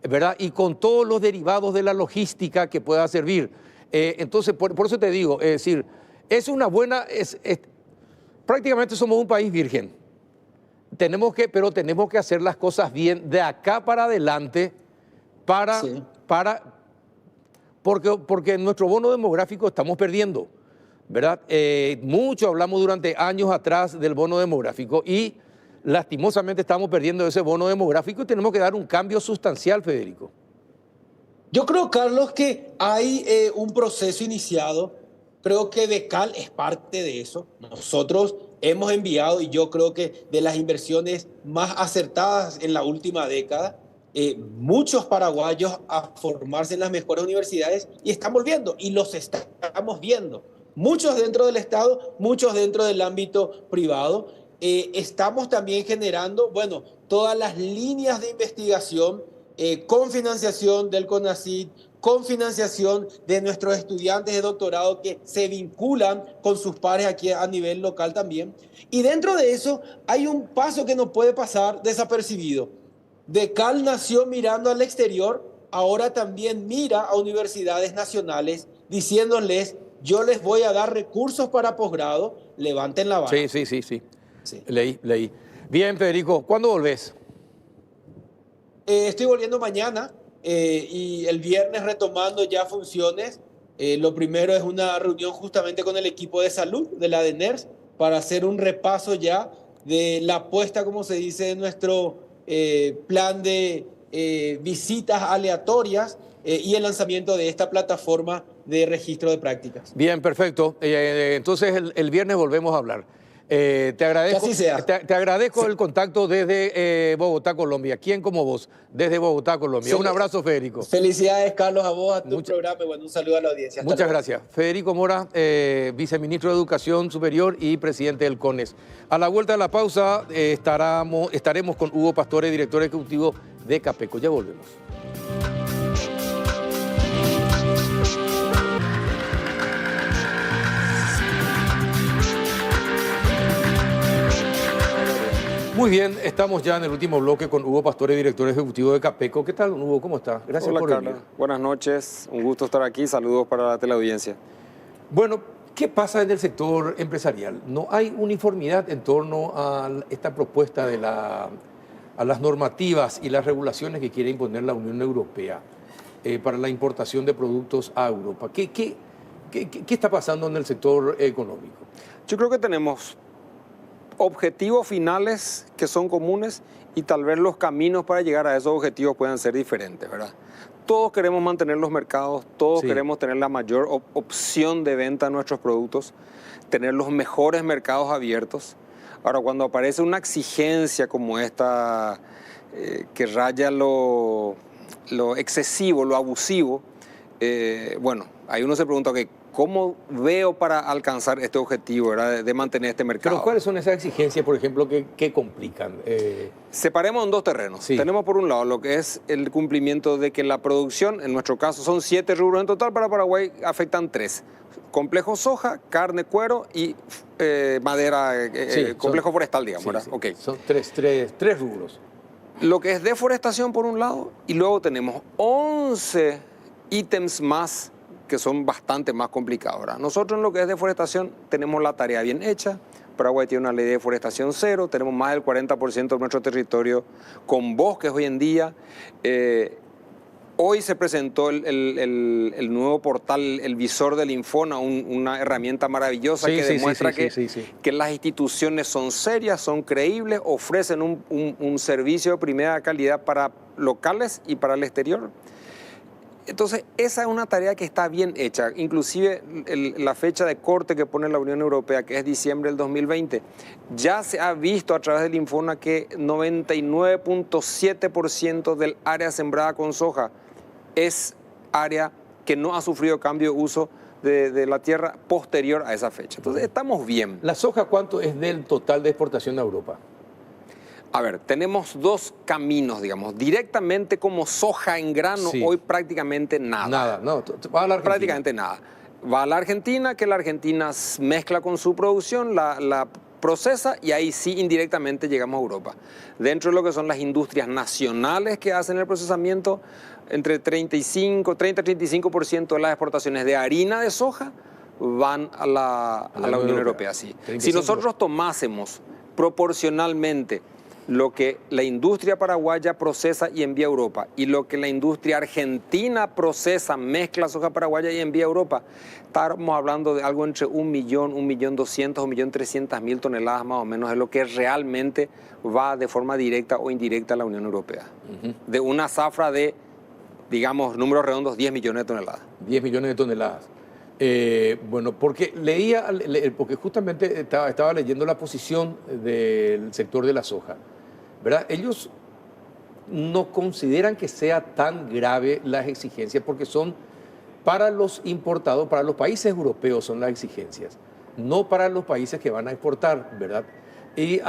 ¿verdad? Y con todos los derivados de la logística que pueda servir. Entonces, por eso te digo, es decir, es una buena... prácticamente somos un país virgen. Pero tenemos que hacer las cosas bien de acá para adelante porque nuestro bono demográfico estamos perdiendo, ¿verdad? Mucho hablamos durante años atrás del bono demográfico y lastimosamente estamos perdiendo ese bono demográfico y tenemos que dar un cambio sustancial, Federico. Yo creo, Carlos, que hay un proceso iniciado. Creo que Becal es parte de eso. Nosotros hemos enviado, y yo creo que de las inversiones más acertadas en la última década, muchos paraguayos a formarse en las mejores universidades y están volviendo y los estamos viendo. Muchos dentro del Estado, muchos dentro del ámbito privado. Estamos también generando, bueno, todas las líneas de investigación con financiación del CONACYT, con financiación de nuestros estudiantes de doctorado que se vinculan con sus pares aquí a nivel local también. Y dentro de eso hay un paso que no puede pasar desapercibido. DECAL nació mirando al exterior, ahora también mira a universidades nacionales diciéndoles, yo les voy a dar recursos para posgrado, levanten la mano. Sí. Leí. Bien, Federico, ¿cuándo volvés? Estoy volviendo mañana y el viernes retomando ya funciones. Lo primero es una reunión justamente con el equipo de salud de la DENERS para hacer un repaso ya de la apuesta, como se dice, de nuestro plan de visitas aleatorias y el lanzamiento de esta plataforma de registro de prácticas. Bien, perfecto. Entonces el viernes volvemos a hablar. Te agradezco, que así sea. Te agradezco el contacto desde Bogotá, Colombia. ¿Quién como vos? Desde Bogotá, Colombia. Un abrazo, Federico. Felicidades, Carlos, a vos, a tu programa y bueno, un saludo a la audiencia. Muchas gracias. Federico Mora, viceministro de Educación Superior y presidente del CONES. A la vuelta de la pausa estaremos con Hugo Pastore, director ejecutivo de Capeco. Ya volvemos. Muy bien, estamos ya en el último bloque con Hugo Pastore, director ejecutivo de Capeco. ¿Qué tal, Hugo? ¿Cómo está? Gracias por venir. Hola, Carla. Buenas noches. Un gusto estar aquí. Saludos para la teleaudiencia. Bueno, ¿qué pasa en el sector empresarial? ¿No hay uniformidad en torno a esta propuesta de a las normativas y las regulaciones que quiere imponer la Unión Europea para la importación de productos a Europa? ¿Qué está pasando en el sector económico? Yo creo que tenemos objetivos finales que son comunes y tal vez los caminos para llegar a esos objetivos puedan ser diferentes, ¿verdad? Todos queremos mantener los mercados, todos queremos tener la mayor opción de venta de nuestros productos, tener los mejores mercados abiertos. Ahora, cuando aparece una exigencia como esta que raya lo excesivo, lo abusivo, bueno, ahí uno se pregunta, ¿cómo veo para alcanzar este objetivo, ¿verdad? De mantener este mercado? Pero ¿cuáles son esas exigencias, por ejemplo, que complican? Separemos en dos terrenos. Sí. Tenemos por un lado lo que es el cumplimiento de que la producción, en nuestro caso son 7 rubros en total, para Paraguay afectan 3. Complejo soja, carne, cuero y madera, complejo forestal, digamos, ¿verdad? Sí. Okay. Son tres rubros. Lo que es deforestación por un lado y luego tenemos 11 ítems más que son bastante más complicados, ¿verdad? Nosotros en lo que es deforestación tenemos la tarea bien hecha. Paraguay tiene una ley de deforestación cero, tenemos más del 40% de nuestro territorio con bosques hoy en día. Hoy se presentó el nuevo portal, el visor del Infona, una herramienta maravillosa que demuestra que las instituciones son serias, son creíbles, ofrecen un servicio de primera calidad para locales y para el exterior. Entonces, esa es una tarea que está bien hecha. Inclusive la fecha de corte que pone la Unión Europea, que es diciembre del 2020, ya se ha visto a través del Infona que 99.7% del área sembrada con soja es área que no ha sufrido cambio de uso de la tierra posterior a esa fecha. Entonces, estamos bien. ¿La soja cuánto es del total de exportación a Europa? A ver, tenemos dos caminos, digamos. Directamente como soja en grano, hoy prácticamente nada. Nada, no, va a la Argentina. Prácticamente nada. Va a la Argentina, que la Argentina mezcla con su producción, la procesa y ahí sí indirectamente llegamos a Europa. Dentro de lo que son las industrias nacionales que hacen el procesamiento, entre 30-35% de las exportaciones de harina de soja van a la Unión Europea. Sí. Si nosotros tomásemos proporcionalmente lo que la industria paraguaya procesa y envía a Europa y lo que la industria argentina procesa, mezcla soja paraguaya y envía a Europa, estamos hablando de algo entre 1.200.000, 1.300.000 toneladas más o menos de lo que realmente va de forma directa o indirecta a la Unión Europea. De una zafra de, digamos, números redondos, 10 millones de toneladas. 10 millones de toneladas. Bueno, porque porque justamente estaba leyendo la posición del sector de la soja, ¿verdad? Ellos no consideran que sea tan grave las exigencias, porque son para los importados, para los países europeos son las exigencias, no para los países que van a exportar, ¿verdad? Y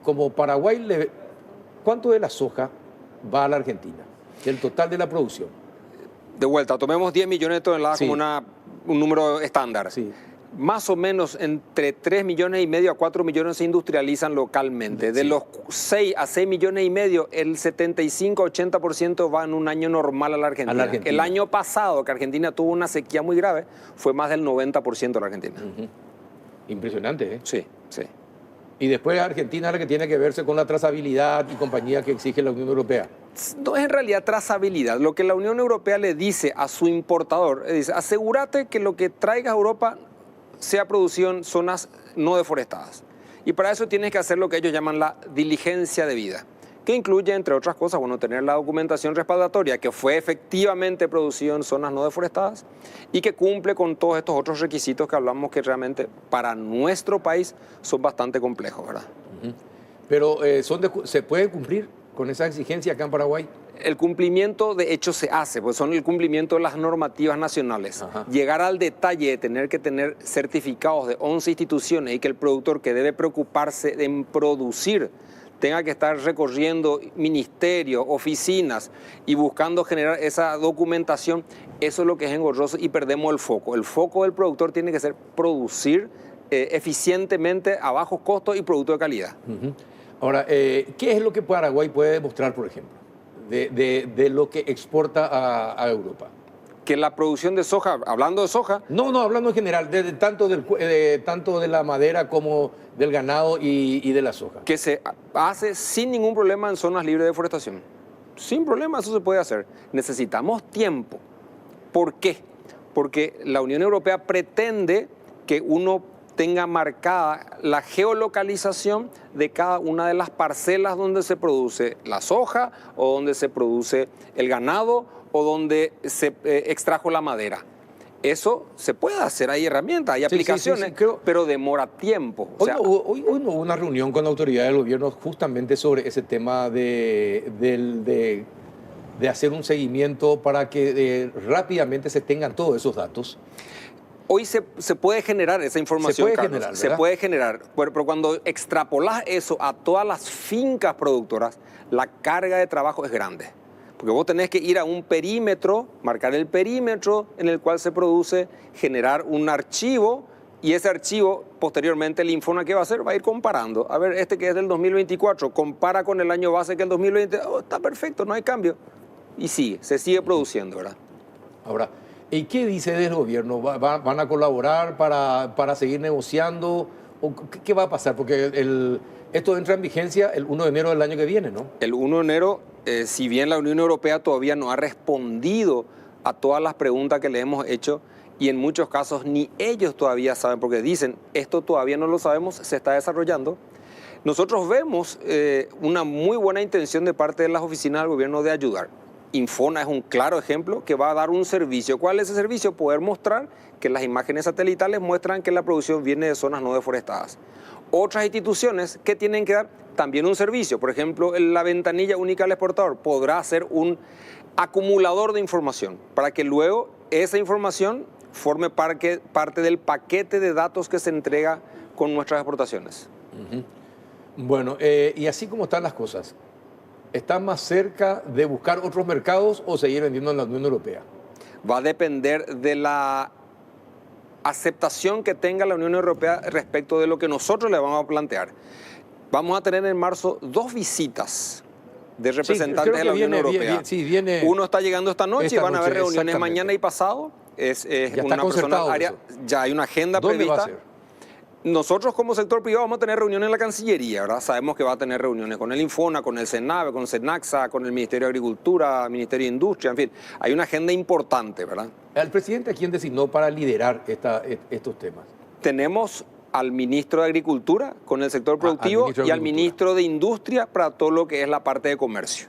como Paraguay, ¿cuánto de la soja va a la Argentina? Del total de la producción. De vuelta, tomemos 10 millones de toneladas Sí. como un número estándar. Sí. Más o menos entre 3 millones y medio a 4 millones se industrializan localmente. De Sí. los 6 a 6 millones y medio, el 75-80% va en un año normal a la Argentina. El año pasado, que Argentina tuvo una sequía muy grave, fue más del 90% de la Argentina. Impresionante, ¿eh? Sí, sí. Y después Argentina es la que tiene que verse con la trazabilidad y compañía que exige la Unión Europea. No es en realidad trazabilidad. Lo que la Unión Europea le dice a su importador, le dice, asegúrate que lo que traigas a Europa sea producido en zonas no deforestadas. Y para eso tienes que hacer lo que ellos llaman la diligencia debida, que incluye, entre otras cosas, bueno, tener la documentación respaldatoria que fue efectivamente producido en zonas no deforestadas y que cumple con todos estos otros requisitos que hablamos que realmente para nuestro país son bastante complejos, ¿verdad? Pero ¿se puede cumplir con esa exigencia acá en Paraguay? El cumplimiento de hecho se hace, pues son el cumplimiento de las normativas nacionales. Ajá. Llegar al detalle de tener que tener certificados de 11 instituciones y que el productor que debe preocuparse en producir tenga que estar recorriendo ministerios, oficinas y buscando generar esa documentación, eso es lo que es engorroso y perdemos el foco. El foco del productor tiene que ser producir eficientemente a bajos costos y producto de calidad. Ahora, ¿qué es lo que Paraguay puede demostrar, por ejemplo, de lo que exporta a Europa? Que la producción de soja, hablando de soja... No, hablando en general, tanto de la madera como del ganado y de la soja. Que se hace sin ningún problema en zonas libres de deforestación. Sin problema, eso se puede hacer. Necesitamos tiempo. ¿Por qué? Porque la Unión Europea pretende que uno tenga marcada la geolocalización de cada una de las parcelas donde se produce la soja o donde se produce el ganado o donde se extrajo la madera. Eso se puede hacer, hay herramientas, hay aplicaciones, pero demora tiempo. Hoy no hubo una reunión con la autoridad del gobierno justamente sobre ese tema de hacer un seguimiento para que rápidamente se tengan todos esos datos. Hoy se puede generar esa información, Carlos. Se puede generar, pero cuando extrapolas eso a todas las fincas productoras, la carga de trabajo es grande. Porque vos tenés que ir a un perímetro, marcar el perímetro en el cual se produce, generar un archivo y ese archivo, posteriormente, el Infona, ¿qué va a hacer? Va a ir comparando. A ver, este que es del 2024, compara con el año base que es el 2020. Oh, está perfecto, no hay cambio. Y se sigue produciendo, ¿verdad? Ahora, ¿y qué dice del gobierno? ¿Van a colaborar para seguir negociando? ¿O qué va a pasar? Porque esto entra en vigencia el 1 de enero del año que viene, ¿no? El 1 de enero, si bien la Unión Europea todavía no ha respondido a todas las preguntas que le hemos hecho, y en muchos casos ni ellos todavía saben, porque dicen, esto todavía no lo sabemos, se está desarrollando. Nosotros vemos una muy buena intención de parte de las oficinas del gobierno de ayudar. Infona es un claro ejemplo que va a dar un servicio. ¿Cuál es ese servicio? Poder mostrar que las imágenes satelitales muestran que la producción viene de zonas no deforestadas. Otras instituciones que tienen que dar también un servicio. Por ejemplo, la ventanilla única al exportador podrá ser un acumulador de información para que luego esa información forme parte del paquete de datos que se entrega con nuestras exportaciones. Bueno, y así como están las cosas, ¿está más cerca de buscar otros mercados o seguir vendiendo en la Unión Europea? Va a depender de la aceptación que tenga la Unión Europea respecto de lo que nosotros le vamos a plantear. Vamos a tener en marzo 2 visitas de representantes de la Unión Europea. Uno está llegando esta noche y van a haber reuniones mañana y pasado. Ya está concertado eso. Ya hay una agenda ¿Dónde prevista. va a ser? Nosotros como sector privado vamos a tener reuniones en la Cancillería, ¿verdad? Sabemos que va a tener reuniones con el Infona, con el Senave, con Senaxa, con el Ministerio de Agricultura, Ministerio de Industria, en fin. Hay una agenda importante, ¿verdad? ¿El presidente a quién designó para liderar estos temas? Tenemos al ministro de Agricultura con el sector productivo y al ministro de Industria para todo lo que es la parte de comercio.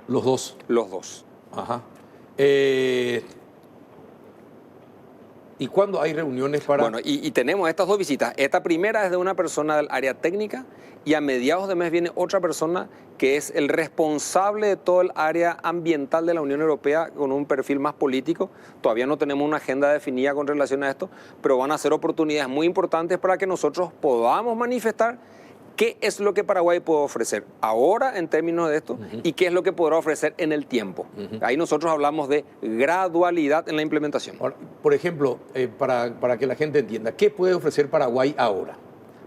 ¿Los dos? Los dos. Ajá. ¿Y cuándo hay reuniones para...? Bueno, y tenemos estas dos visitas. Esta primera es de una persona del área técnica y a mediados de mes viene otra persona que es el responsable de todo el área ambiental de la Unión Europea con un perfil más político. Todavía no tenemos una agenda definida con relación a esto, pero van a ser oportunidades muy importantes para que nosotros podamos manifestar qué es lo que Paraguay puede ofrecer ahora en términos de esto y qué es lo que podrá ofrecer en el tiempo. Ahí nosotros hablamos de gradualidad en la implementación. Ahora, por ejemplo, para que la gente entienda, ¿qué puede ofrecer Paraguay ahora?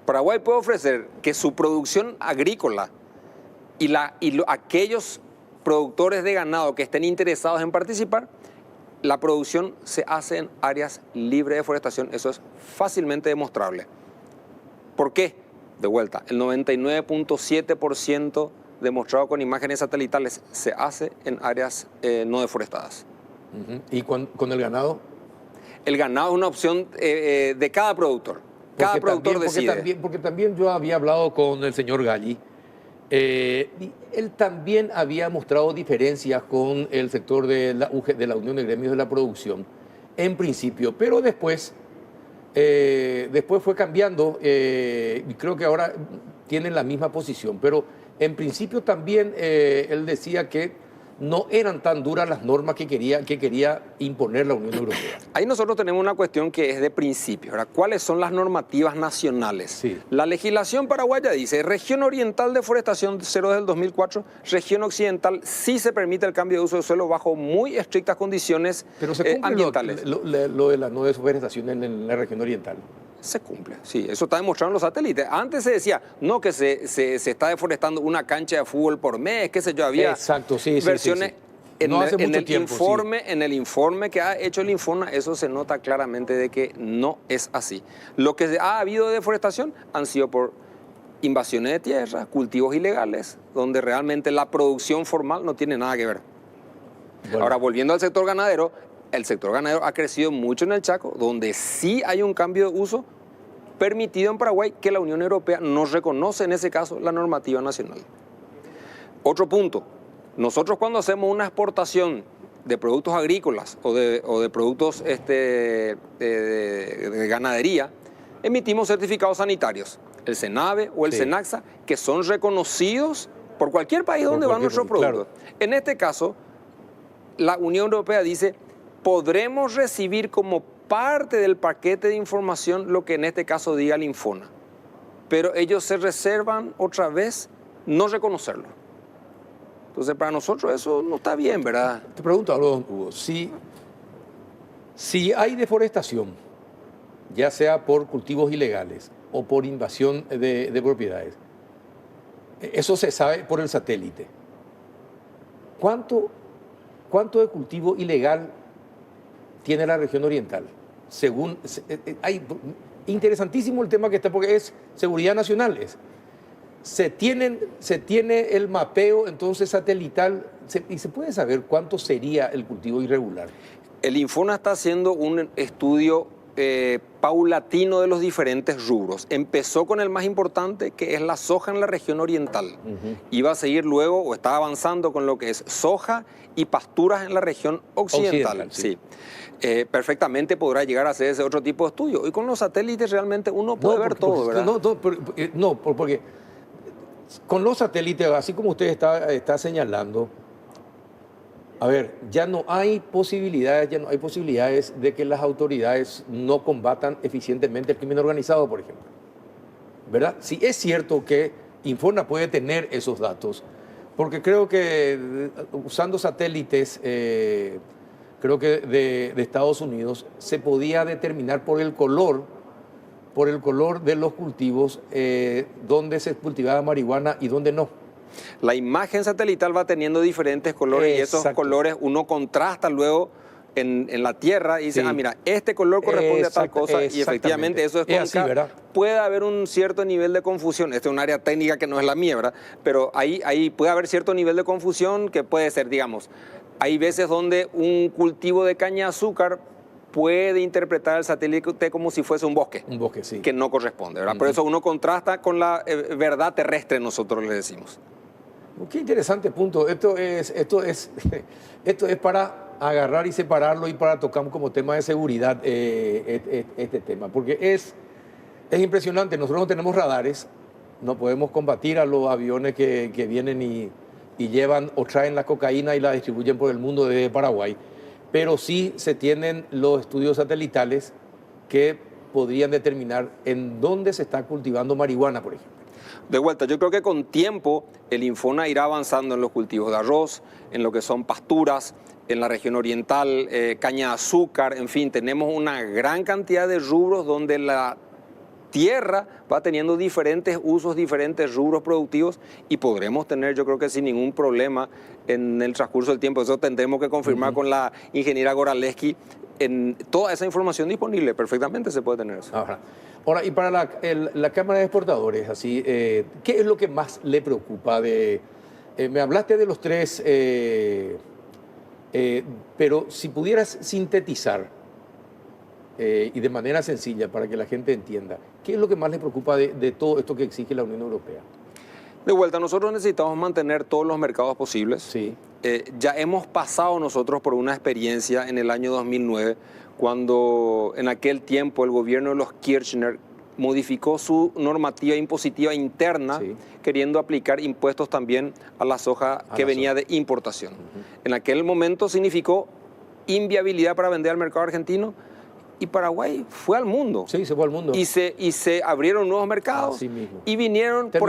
Paraguay puede ofrecer que su producción agrícola y aquellos productores de ganado que estén interesados en participar, la producción se hace en áreas libres de deforestación. Eso es fácilmente demostrable. ¿Por qué? De vuelta, el 99.7% demostrado con imágenes satelitales se hace en áreas no deforestadas. ¿Y con el ganado? El ganado es una opción de cada productor. Cada productor decide. Porque también yo había hablado con el señor Galli. Y él también había mostrado diferencias con el sector de la Unión de Gremios de la Producción, en principio, pero después fue cambiando y creo que ahora tienen la misma posición. Pero en principio también él decía que no eran tan duras las normas que quería imponer la Unión Europea. Ahí nosotros tenemos una cuestión que es de principio. ¿Verdad? ¿Cuáles son las normativas nacionales? Sí. La legislación paraguaya dice, región oriental de forestación 0 del 2004, región occidental sí se permite el cambio de uso de suelo bajo muy estrictas condiciones ambientales. Lo de la no deforestación en la región oriental. Se cumple, sí, eso está demostrado en los satélites. Antes se decía, no, que se está deforestando una cancha de fútbol por mes, qué sé yo, había versiones. En el informe que ha hecho el Infona, eso se nota claramente de que no es así. Lo que ha habido de deforestación han sido por invasiones de tierra, cultivos ilegales, donde realmente la producción formal no tiene nada que ver. Bueno. Ahora, volviendo al sector ganadero, el sector ganadero ha crecido mucho en el Chaco, donde sí hay un cambio de uso permitido en Paraguay que la Unión Europea no reconoce en ese caso la normativa nacional. Otro punto, nosotros cuando hacemos una exportación de productos agrícolas o de productos de ganadería, emitimos certificados sanitarios, el CENAVE o el SENAXA, que son reconocidos por cualquier país donde van nuestros productos. Claro. En este caso, la Unión Europea dice, podremos recibir como parte del paquete de información lo que en este caso diga el Infona. Pero ellos se reservan otra vez no reconocerlo. Entonces, para nosotros eso no está bien, ¿verdad? Te pregunto algo, don Hugo. Si hay deforestación, ya sea por cultivos ilegales o por invasión de propiedades, eso se sabe por el satélite. ¿Cuánto de cultivo ilegal tiene la región oriental? Interesantísimo el tema que está, porque es seguridad nacional. Se tiene el mapeo entonces satelital y se puede saber cuánto sería el cultivo irregular. El Infona está haciendo un estudio paulatino de los diferentes rubros. Empezó con el más importante, que es la soja en la región oriental. Iba a seguir luego, o está avanzando con lo que es soja y pasturas en la región occidental. Sí. Perfectamente podrá llegar a hacer ese otro tipo de estudio. Y con los satélites realmente uno puede ver todo, ¿verdad? Porque con los satélites, así como usted está señalando, a ver, ya no hay posibilidades de que las autoridades no combatan eficientemente el crimen organizado, por ejemplo. ¿Verdad? Sí es cierto que Infona puede tener esos datos, porque creo que usando satélites, creo que de Estados Unidos, se podía determinar por el color de los cultivos dónde se cultivaba marihuana y dónde no. La imagen satelital va teniendo diferentes colores. Exacto. Y esos colores uno contrasta luego en la tierra y dice, mira, este color corresponde a tal cosa, y efectivamente eso es así, ¿verdad? Puede haber un cierto nivel de confusión. Esta es un área técnica que no es la mía, ¿verdad? Pero ahí puede haber cierto nivel de confusión que puede ser, digamos, hay veces donde un cultivo de caña de azúcar puede interpretar el satélite como si fuese un bosque. Un bosque, sí. Que no corresponde, ¿verdad? Por eso uno contrasta con la verdad terrestre, nosotros le decimos. Qué interesante punto. Esto es para agarrar y separarlo y para tocar como tema de seguridad este tema, porque es impresionante. Nosotros no tenemos radares, no podemos combatir a los aviones que vienen y llevan o traen la cocaína y la distribuyen por el mundo desde Paraguay, pero sí se tienen los estudios satelitales que podrían determinar en dónde se está cultivando marihuana, por ejemplo. De vuelta, yo creo que con tiempo el Infona irá avanzando en los cultivos de arroz, en lo que son pasturas, en la región oriental, caña de azúcar, en fin, tenemos una gran cantidad de rubros donde la tierra va teniendo diferentes usos, diferentes rubros productivos y podremos tener, yo creo que sin ningún problema en el transcurso del tiempo, eso tendremos que confirmar con la ingeniera Goraleski, en toda esa información disponible, perfectamente se puede tener eso. Ahora, y para la Cámara de Exportadores, así, ¿qué es lo que más le preocupa? Me hablaste de los tres, pero si pudieras sintetizar y de manera sencilla para que la gente entienda, ¿qué es lo que más le preocupa de todo esto que exige la Unión Europea? De vuelta, nosotros necesitamos mantener todos los mercados posibles. Sí. Ya hemos pasado nosotros por una experiencia en el año 2009, cuando en aquel tiempo el gobierno de los Kirchner modificó su normativa impositiva interna, sí, queriendo aplicar impuestos también a la soja que venía de importación. En aquel momento significó inviabilidad para vender al mercado argentino, y Paraguay fue al mundo. Sí, se fue al mundo. Y se abrieron nuevos mercados. Así mismo. Y vinieron, por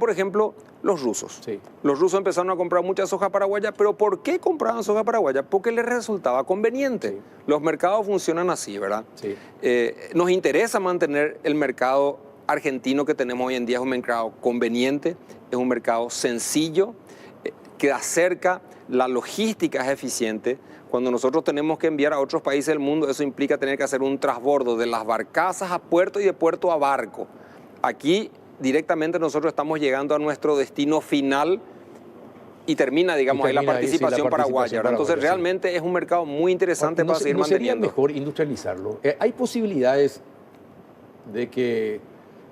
ejemplo, los rusos. Sí. Los rusos empezaron a comprar mucha soja paraguaya, pero ¿por qué compraban soja paraguaya? Porque les resultaba conveniente. Sí. Los mercados funcionan así, ¿verdad? Sí. Nos interesa mantener el mercado argentino que tenemos hoy en día. Es un mercado conveniente, es un mercado sencillo, que acerca, la logística es eficiente. Cuando nosotros tenemos que enviar a otros países del mundo, eso implica tener que hacer un transbordo de las barcazas a puerto y de puerto a barco. Aquí directamente nosotros estamos llegando a nuestro destino final y termina, digamos, ahí la participación paraguaya. Entonces realmente es un mercado muy interesante para seguir manteniendo. ¿No sería mejor industrializarlo? ¿Hay posibilidades de que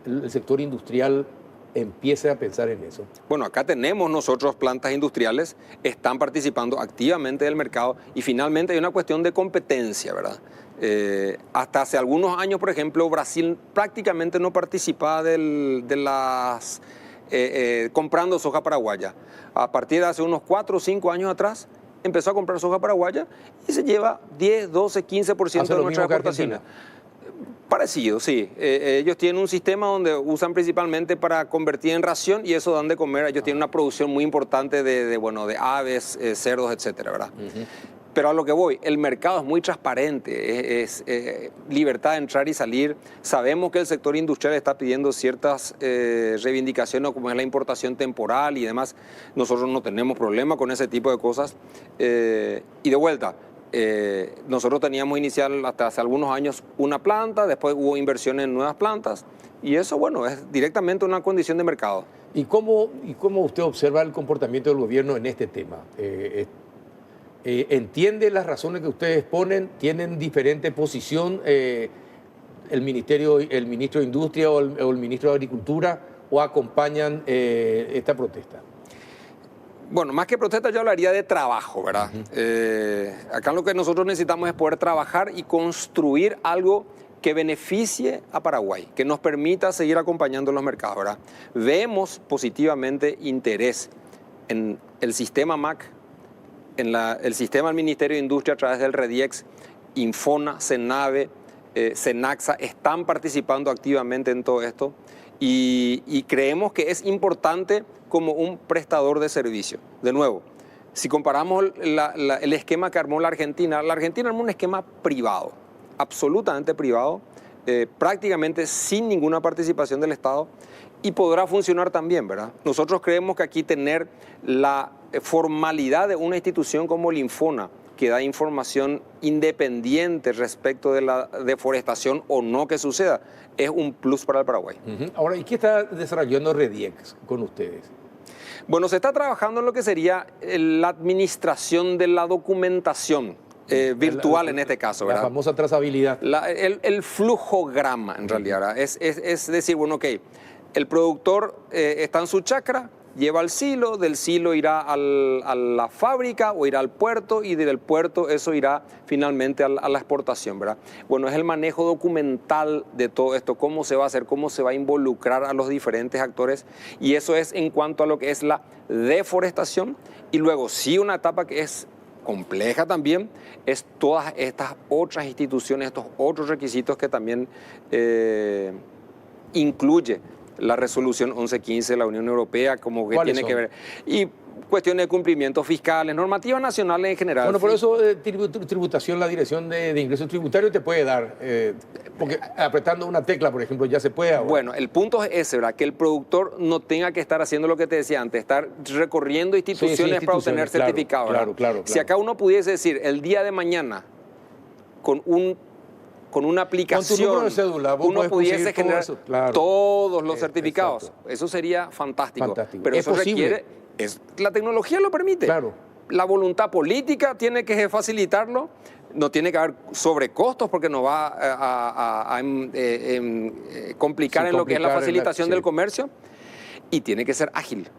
el sector industrial empiece a pensar en eso? Bueno, acá tenemos nosotros plantas industriales, están participando activamente del mercado y finalmente hay una cuestión de competencia, ¿verdad? Hasta hace algunos años, por ejemplo, Brasil prácticamente no participaba comprando soja paraguaya. A partir de hace unos 4 o 5 años atrás, empezó a comprar soja paraguaya y se lleva 10, 12, 15% de nuestra exportación. Parecido, sí. Ellos tienen un sistema donde usan principalmente para convertir en ración y eso dan de comer. Ellos tienen una producción muy importante de aves, cerdos, etcétera, ¿verdad? Pero a lo que voy, el mercado es muy transparente, es libertad de entrar y salir. Sabemos que el sector industrial está pidiendo ciertas reivindicaciones, como es la importación temporal y demás. Nosotros no tenemos problema con ese tipo de cosas. Y de vuelta, nosotros teníamos inicial hasta hace algunos años una planta, después hubo inversiones en nuevas plantas y eso, bueno, es directamente una condición de mercado. ¿Y cómo usted observa el comportamiento del gobierno en este tema? ¿Entiende las razones que ustedes ponen? ¿Tienen diferente posición el ministro de Industria o el ministro de Agricultura o acompañan esta protesta? Bueno, más que protesta yo hablaría de trabajo, ¿verdad? Acá lo que nosotros necesitamos es poder trabajar y construir algo que beneficie a Paraguay, que nos permita seguir acompañando los mercados, ¿verdad? Vemos positivamente interés en el sistema MAC, en el sistema del Ministerio de Industria a través del REDIEX, Infona, Senave, Senaxa, están participando activamente en todo esto y creemos que es importante como un prestador de servicio. De nuevo, si comparamos el esquema que armó la Argentina armó un esquema privado, absolutamente privado, prácticamente sin ninguna participación del Estado y podrá funcionar también, ¿verdad? Nosotros creemos que aquí tener la formalidad de una institución como el Infona, que da información independiente respecto de la deforestación o no que suceda, es un plus para el Paraguay. Ahora, ¿y qué está desarrollando REDIEX con ustedes? Bueno, se está trabajando en lo que sería la administración de la documentación virtual en este caso, ¿verdad? La famosa trazabilidad. El flujograma, en realidad, ¿verdad? Es decir, bueno, ok, el productor está en su chacra, lleva al silo, del silo irá a la fábrica o irá al puerto y del puerto eso irá finalmente a la exportación, ¿verdad? Bueno, es el manejo documental de todo esto, cómo se va a hacer, cómo se va a involucrar a los diferentes actores, y eso es en cuanto a lo que es la deforestación. Y luego sí, una etapa que es compleja también es todas estas otras instituciones, estos otros requisitos que también incluye la resolución 1115 de la Unión Europea, como que tiene que ver, y cuestiones de cumplimientos fiscales, normativas nacionales en general. Bueno, por eso tributación, la Dirección de Ingresos Tributarios te puede dar, porque apretando una tecla, por ejemplo, ya se puede ahora. Bueno, el punto es ese, ¿verdad? Que el productor no tenga que estar haciendo lo que te decía antes, estar recorriendo instituciones para obtener certificados. Claro. Si acá uno pudiese decir, el día de mañana, con una aplicación, con tu número de cédula, uno pudiese generar todos los certificados. Exacto. Eso sería fantástico. Pero eso requiere, la tecnología lo permite. Claro. La voluntad política tiene que facilitarlo. No tiene que haber sobrecostos porque nos va a complicar en lo que es la facilitación del comercio. Y tiene que ser ágil.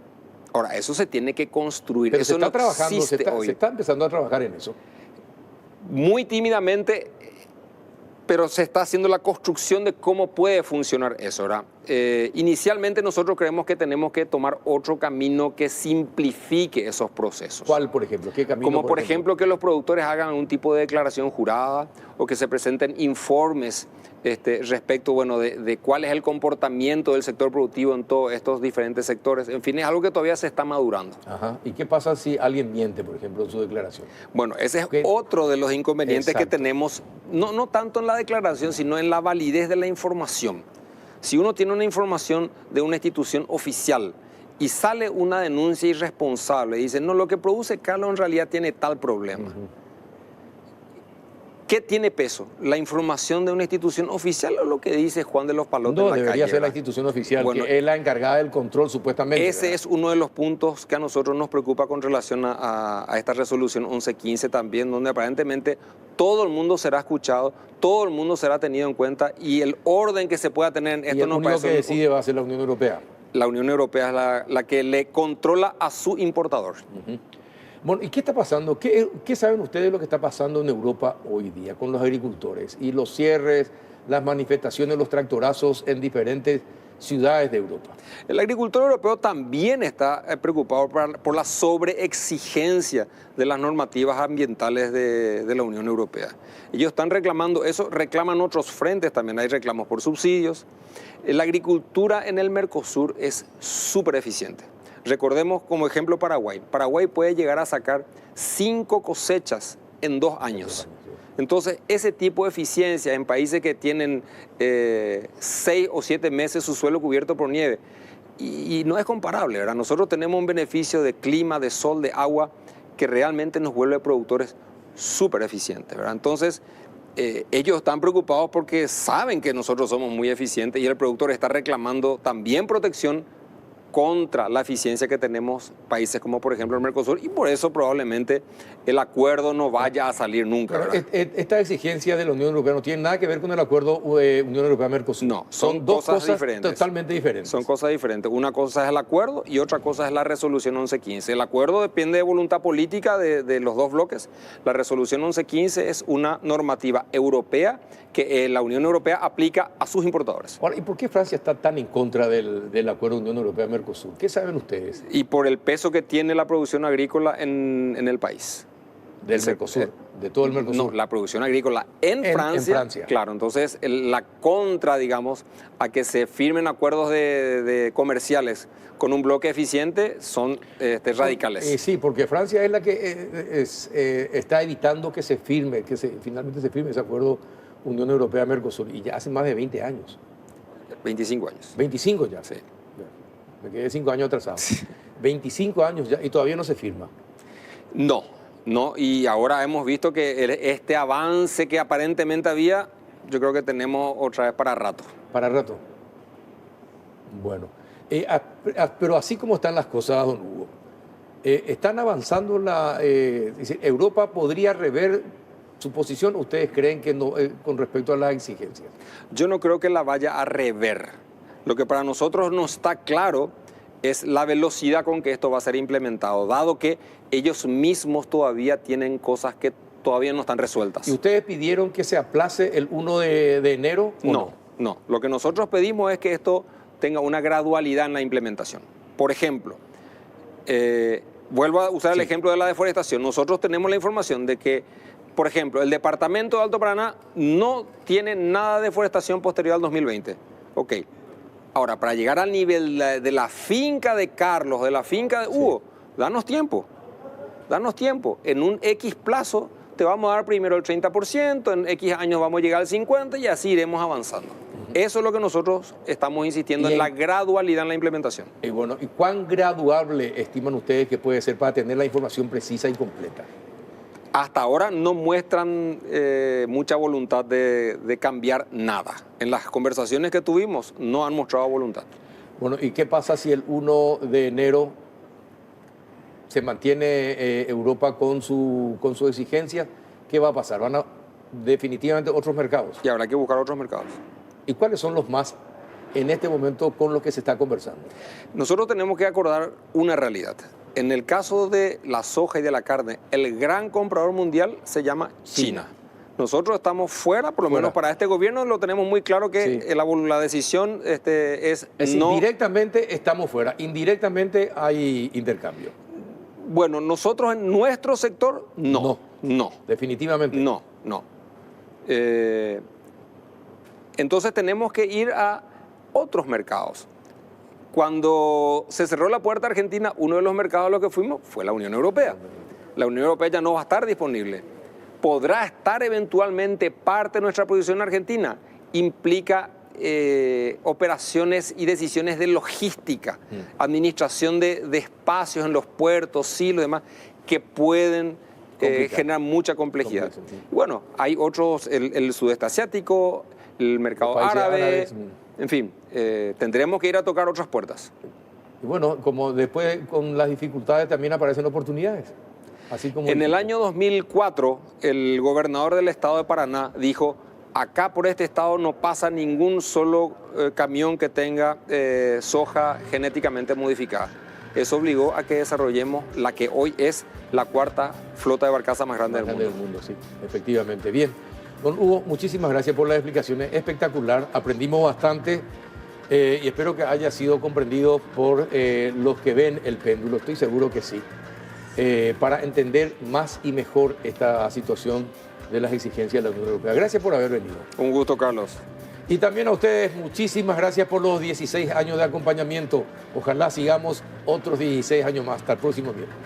Ahora, eso se tiene que construir. Pero eso se está trabajando, se está empezando a trabajar en eso. Muy tímidamente, pero se está haciendo la construcción de cómo puede funcionar eso, ¿verdad? Inicialmente nosotros creemos que tenemos que tomar otro camino que simplifique esos procesos. ¿Cuál, por ejemplo? ¿Qué camino? Como por ejemplo que los productores hagan un tipo de declaración jurada o que se presenten informes respecto, bueno, de cuál es el comportamiento del sector productivo en todos estos diferentes sectores. En fin, es algo que todavía se está madurando. Ajá. ¿Y qué pasa si alguien miente, por ejemplo, en su declaración? Bueno, ese es otro de los inconvenientes que tenemos, no tanto en la declaración, sino en la validez de la información. Si uno tiene una información de una institución oficial y sale una denuncia irresponsable y dice, no, lo que produce Carlos en realidad tiene tal problema. ¿Qué tiene peso? ¿La información de una institución oficial o lo que dice Juan de los Palotes en la calle? No, debería ser la institución oficial, bueno, que es la encargada del control supuestamente. Ese ¿verdad? Es uno de los puntos que a nosotros nos preocupa con relación a esta resolución 1115 también, donde aparentemente todo el mundo será escuchado, todo el mundo será tenido en cuenta y el orden que se pueda tener en esto no parece... Y el único que decide va a ser la Unión Europea. La Unión Europea es la que le controla a su importador. Bueno, ¿y qué está pasando? ¿Qué saben ustedes de lo que está pasando en Europa hoy día con los agricultores y los cierres, las manifestaciones, los tractorazos en diferentes ciudades de Europa? El agricultor europeo también está preocupado por la sobreexigencia de las normativas ambientales de la Unión Europea. Ellos están reclamando eso, reclaman otros frentes también, hay reclamos por subsidios. La agricultura en el Mercosur es súper eficiente. Recordemos como ejemplo Paraguay. Paraguay puede llegar a sacar 5 cosechas en 2 años. Entonces, ese tipo de eficiencia en países que tienen 6 o 7 meses su suelo cubierto por nieve, y no es comparable, ¿verdad? Nosotros tenemos un beneficio de clima, de sol, de agua, que realmente nos vuelve productores súper eficientes, ¿verdad? Entonces, ellos están preocupados porque saben que nosotros somos muy eficientes y el productor está reclamando también protección contra la eficiencia que tenemos países como por ejemplo el Mercosur, y por eso probablemente el acuerdo no vaya a salir nunca. Pero esta exigencia de la Unión Europea no tiene nada que ver con el acuerdo Unión Europea-Mercosur. No, son dos cosas diferentes. Totalmente diferentes. Son cosas diferentes. Una cosa es el acuerdo y otra cosa es la resolución 1115. El acuerdo depende de voluntad política de los dos bloques. La resolución 1115 es una normativa europea que la Unión Europea aplica a sus importadores. Ahora, ¿y por qué Francia está tan en contra del acuerdo Unión Europea-Mercosur? ¿Qué saben ustedes? Y por el peso que tiene la producción agrícola en el país. ¿Del Mercosur? ¿De todo el Mercosur? No, la producción agrícola en Francia. Claro, entonces la contra, digamos, a que se firmen acuerdos de comerciales con un bloque eficiente son radicales. Sí, porque Francia es la que está evitando que se firme, finalmente se firme ese acuerdo Unión Europea-Mercosur, y ya hace más de 20 años. 25 años. 25 ya. Sí. Me quedé 5 años atrasado. 25 años ya y todavía no se firma. No, y ahora hemos visto que este avance que aparentemente había, yo creo que tenemos otra vez para rato. Para rato. Bueno, pero así como están las cosas, don Hugo, están avanzando Europa podría rever su posición. ¿Ustedes creen que no con respecto a las exigencias? Yo no creo que la vaya a rever. Lo que para nosotros no está claro es la velocidad con que esto va a ser implementado, dado que ellos mismos todavía tienen cosas que todavía no están resueltas. ¿Y ustedes pidieron que se aplace el 1 de enero? No. Lo que nosotros pedimos es que esto tenga una gradualidad en la implementación. Por ejemplo, vuelvo a usar el ejemplo de la deforestación. Nosotros tenemos la información de que, por ejemplo, el departamento de Alto Paraná no tiene nada de deforestación posterior al 2020. Ok. Ahora, para llegar al nivel de la finca de Carlos, de la finca de Hugo, danos tiempo. En un X plazo te vamos a dar primero el 30%, en X años vamos a llegar al 50% y así iremos avanzando. Eso es lo que nosotros estamos insistiendo en la gradualidad en la implementación. Y bueno, ¿y cuán graduable estiman ustedes que puede ser para tener la información precisa y completa? Hasta ahora no muestran mucha voluntad de cambiar nada. En las conversaciones que tuvimos no han mostrado voluntad. Bueno, ¿y qué pasa si el 1 de enero se mantiene Europa con su exigencia? ¿Qué va a pasar? ¿Van a definitivamente otros mercados? Y habrá que buscar otros mercados. ¿Y cuáles son los más en este momento con los que se está conversando? Nosotros tenemos que acordar una realidad. En el caso de la soja y de la carne, el gran comprador mundial se llama China. Nosotros estamos fuera, por lo menos para este gobierno lo tenemos muy claro que la decisión es no... Directamente estamos fuera, indirectamente hay intercambio. Bueno, nosotros en nuestro sector, no. Definitivamente. No. Entonces tenemos que ir a otros mercados. Cuando se cerró la puerta a Argentina, uno de los mercados a los que fuimos fue la Unión Europea. La Unión Europea ya no va a estar disponible. ¿Podrá estar eventualmente parte de nuestra producción en Argentina? Implica operaciones y decisiones de logística, administración de espacios en los puertos, silos y demás, que pueden generar mucha complejidad. Bueno, hay otros, el sudeste asiático, el mercado árabe, en fin, tendremos que ir a tocar otras puertas. Y bueno, como después con las dificultades también aparecen oportunidades. Así como en el año 2004, el gobernador del estado de Paraná dijo: acá por este estado no pasa ningún solo camión que tenga soja genéticamente modificada. Eso obligó a que desarrollemos la que hoy es la cuarta flota de barcaza más grande del mundo. Sí, efectivamente. Bien. Don Hugo, muchísimas gracias por las explicaciones. Espectacular. Aprendimos bastante y espero que haya sido comprendido por los que ven el péndulo. Estoy seguro que sí. Para entender más y mejor esta situación de las exigencias de la Unión Europea. Gracias por haber venido. Un gusto, Carlos. Y también a ustedes, muchísimas gracias por los 16 años de acompañamiento. Ojalá sigamos otros 16 años más. Hasta el próximo viernes.